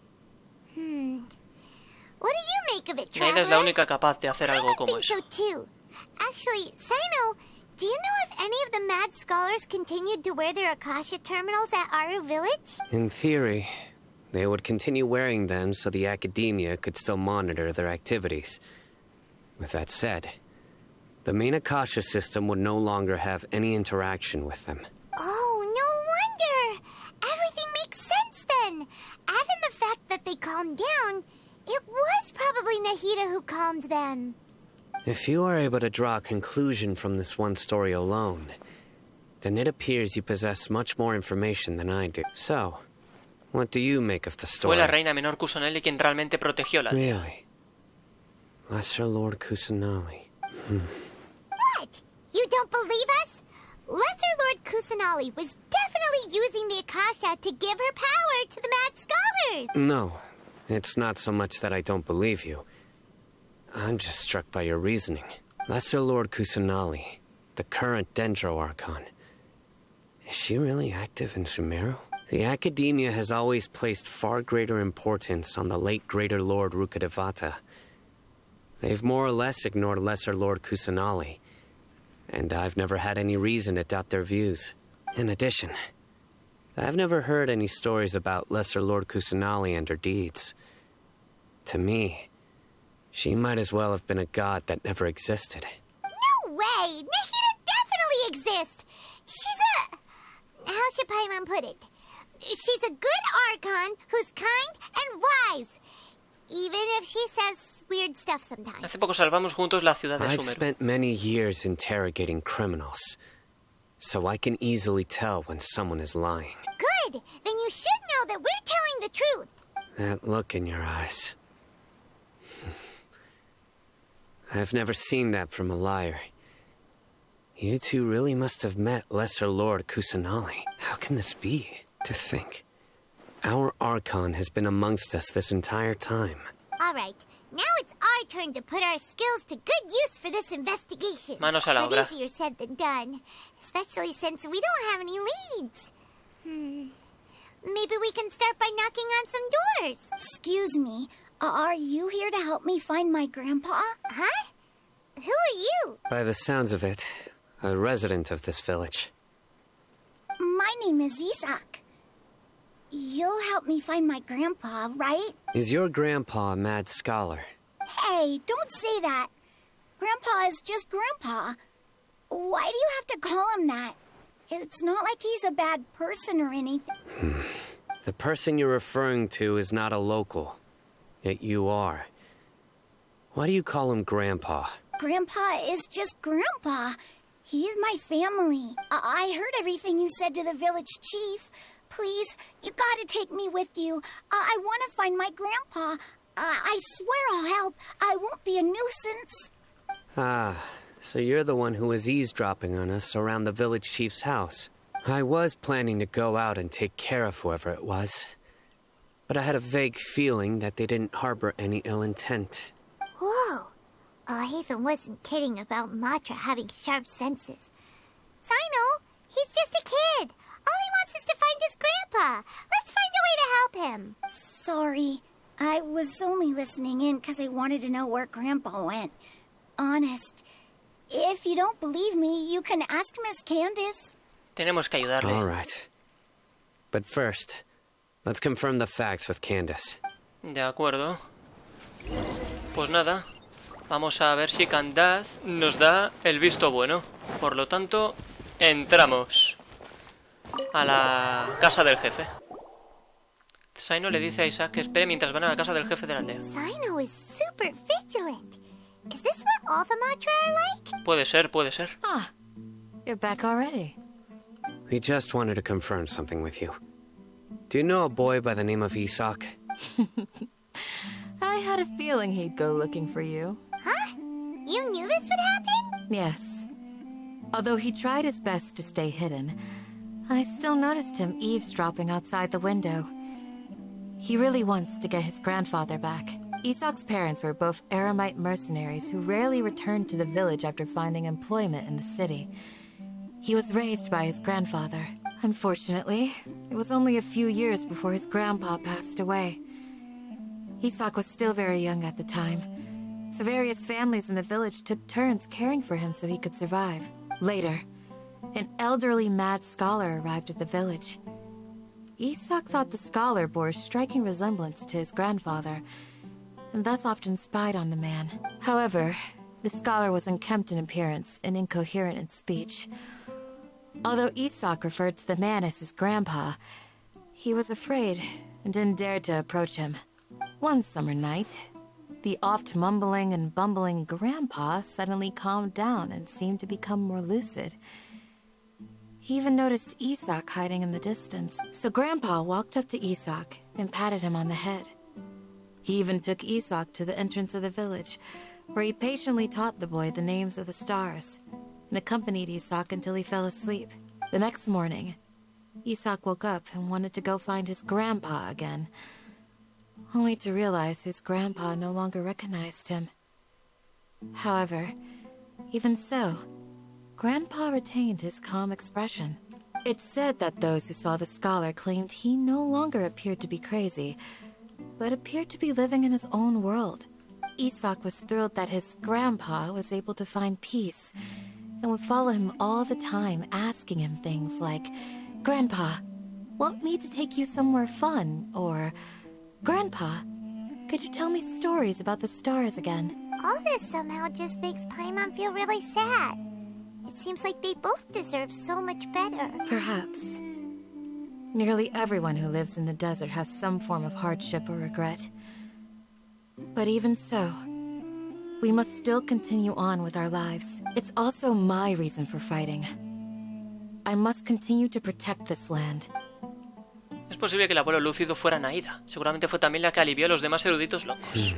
Speaker 2: What do you make of it, Traveler?
Speaker 1: Naida es la única capaz de hacer algo como eso.
Speaker 2: I think so too. Actually, Sino, do you know if any of the mad scholars continued to wear their Akasha terminals at Aru village?
Speaker 16: In theory, they would continue wearing them so the academia could still monitor their activities. With that said, the main Akasha system would no longer have any interaction with them.
Speaker 2: Oh, no wonder! Everything makes sense then! Add in the fact that they calmed down, it was probably Nahida who calmed them.
Speaker 16: If you are able to draw a conclusion from this one story alone, then it appears you possess much more information than I do. So, what do you make of the story?
Speaker 1: Fue la reina menor Kusanali quien realmente protegió la aldea.
Speaker 16: Really? Lesser Lord Kusanali.
Speaker 2: What? You don't believe us? Lesser Lord Kusanali was definitely using the Akasha to give her power to the mad scholars!
Speaker 16: No, it's not so much that I don't believe you. I'm just struck by your reasoning. Lesser Lord Kusanali, the current Dendro Archon. Is she really active in Sumeru? The Academia has always placed far greater importance on the late Greater Lord Rukkhadevata. They've more or less ignored Lesser Lord Kusanali, and I've never had any reason to doubt their views. In addition, I've never heard any stories about Lesser Lord Kusanali and her deeds. To me, she might as well have been a god that never existed.
Speaker 2: No way! Nahida definitely exists! She's a... how should Paimon put it? She's a good Archon who's kind and wise. Even if she says weird stuff sometimes.
Speaker 1: Hace poco salvamos juntos la ciudad de
Speaker 16: I've
Speaker 1: Sumeru.
Speaker 16: spent many years interrogating criminals, so I can easily tell when someone is lying.
Speaker 2: Good! Then you should know that we're telling the truth.
Speaker 16: That look in your eyes. I've never seen that from a liar. You two really must have met Lesser Lord Kusanali. How can this be? To think, our Archon has been amongst us this entire time.
Speaker 2: Alright, now it's our turn to put our skills to good use for this investigation.
Speaker 1: Manos a la obra.
Speaker 2: But easier said than done, especially since we don't have any leads. Maybe we can start by knocking on some doors.
Speaker 11: Excuse me, are you here to help me find my grandpa?
Speaker 2: Huh? Who are you?
Speaker 16: By the sounds of it, a resident of this village.
Speaker 11: My name is Isak. You'll help me find my grandpa, right?
Speaker 16: Is your grandpa a mad scholar?
Speaker 11: Hey, don't say that. Grandpa is just Grandpa. Why do you have to call him that? It's not like he's a bad person or anything.
Speaker 16: The person you're referring to is not a local, yet you are. Why do you call him Grandpa?
Speaker 11: Grandpa is just Grandpa. He's my family. I heard everything you said to the village chief. Please, you gotta take me with you. I want to find my grandpa. I swear I'll help. I won't be a nuisance.
Speaker 16: Ah, so you're the one who was eavesdropping on us around the village chief's house. I was planning to go out and take care of whoever it was, but I had a vague feeling that they didn't harbor any ill intent.
Speaker 2: Whoa. Hatham wasn't kidding about Matra having sharp senses. Sino, he's just a kid. All he wants is to find his grandpa. Let's find a way to help him.
Speaker 11: Sorry. I was only listening in because I wanted to know where Grandpa went. Honest. If you don't believe me, you can ask Miss Candace.
Speaker 1: Tenemos que ayudarle.
Speaker 16: All right. But first, let's confirm the facts with Candace.
Speaker 1: De acuerdo. Pues nada. Vamos a ver si Candace nos da el visto bueno. Por lo tanto, entramos a la casa del jefe. Sino le dice a Isaac que espere mientras van a la casa del jefe de la aldea.
Speaker 2: Sino is super vigilant. Is this what all the Matra are like?
Speaker 1: Puede ser, puede ser.
Speaker 17: Ah, you're back already.
Speaker 16: We just wanted to confirm something with you. Do you know a boy by the name of Isaac?
Speaker 17: I had a feeling he'd go looking for you.
Speaker 2: Huh? You knew this would
Speaker 17: Yes. Although he tried his best to stay hidden, I still noticed him eavesdropping outside the window. He really wants to get his grandfather back. Isak's parents were both eremite mercenaries who rarely returned to the village after finding employment in the city. He was raised by his grandfather. Unfortunately, it was only a few years before his grandpa passed away. Isak was still very young at the time, so various families in the village took turns caring for him so he could survive. Later, an elderly mad scholar arrived at the village. Isak thought the scholar bore a striking resemblance to his grandfather, and thus often spied on the man. However, the scholar was unkempt in appearance and incoherent in speech. Although Isak referred to the man as his grandpa, he was afraid and didn't dare to approach him. One summer night, the oft mumbling and bumbling grandpa suddenly calmed down and seemed to become more lucid. He even noticed Isak hiding in the distance, so Grandpa walked up to Isak and patted him on the head. He even took Isak to the entrance of the village, where he patiently taught the boy the names of the stars, and accompanied Isak until he fell asleep. The next morning, Isak woke up and wanted to go find his grandpa again, only to realize his grandpa no longer recognized him. However, even so, Grandpa retained his calm expression. It's said that those who saw the scholar claimed he no longer appeared to be crazy, but appeared to be living in his own world. Isak was thrilled that his grandpa was able to find peace, and would follow him all the time, asking him things like, "Grandpa, want me to take you somewhere fun?" Or, "Grandpa, could you tell me stories about the stars again?"
Speaker 2: All this somehow just makes Paimon feel really sad. It seems like they both deserve so much better.
Speaker 17: Perhaps. Nearly everyone who lives in the desert has some form of hardship or regret. But even so, we must still continue on with our lives. It's also my reason for fighting. I must continue to protect this land.
Speaker 1: Es posible que el abuelo lúcido fuera Naida. Seguramente fue también la que alivió a los demás eruditos locos.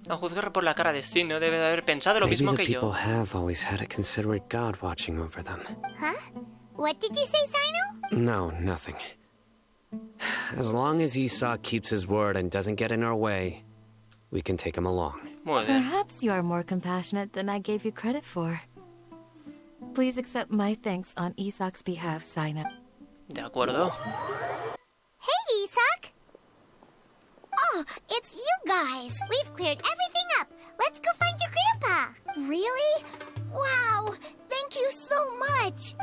Speaker 1: A juzgar por la cara de Steve, no debe de haber pensado lo mismo que yo.
Speaker 16: Maybe the people have always had a considerate God watching over them.
Speaker 2: Huh? What did you say, Sino?
Speaker 16: No, nothing. As long as Isak keeps his word and doesn't get in our way, we can take him along.
Speaker 1: Muy bien.
Speaker 17: Perhaps you are more compassionate than I gave you credit for. Please accept my thanks on Isak's behalf, Sino.
Speaker 1: De acuerdo.
Speaker 2: Hey, Isak! Oh, it's you guys! We've cleared everything up! Let's go find your grandpa! Really? Wow! Thank you so much!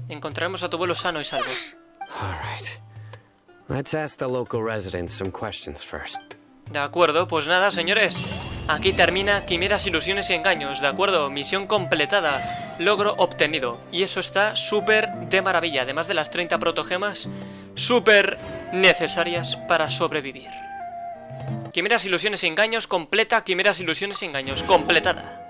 Speaker 1: Encontraremos a tu abuelo sano y salvo.
Speaker 16: All right. Let's ask the local residents some questions first.
Speaker 1: De acuerdo, pues nada, señores. Aquí termina Quimeras, ilusiones y engaños. De acuerdo, misión completada. Logro obtenido. Y eso está súper de maravilla. Además de las 30 protogemas súper necesarias para sobrevivir. Quimeras, ilusiones y engaños completa. Quimeras, ilusiones y engaños completada.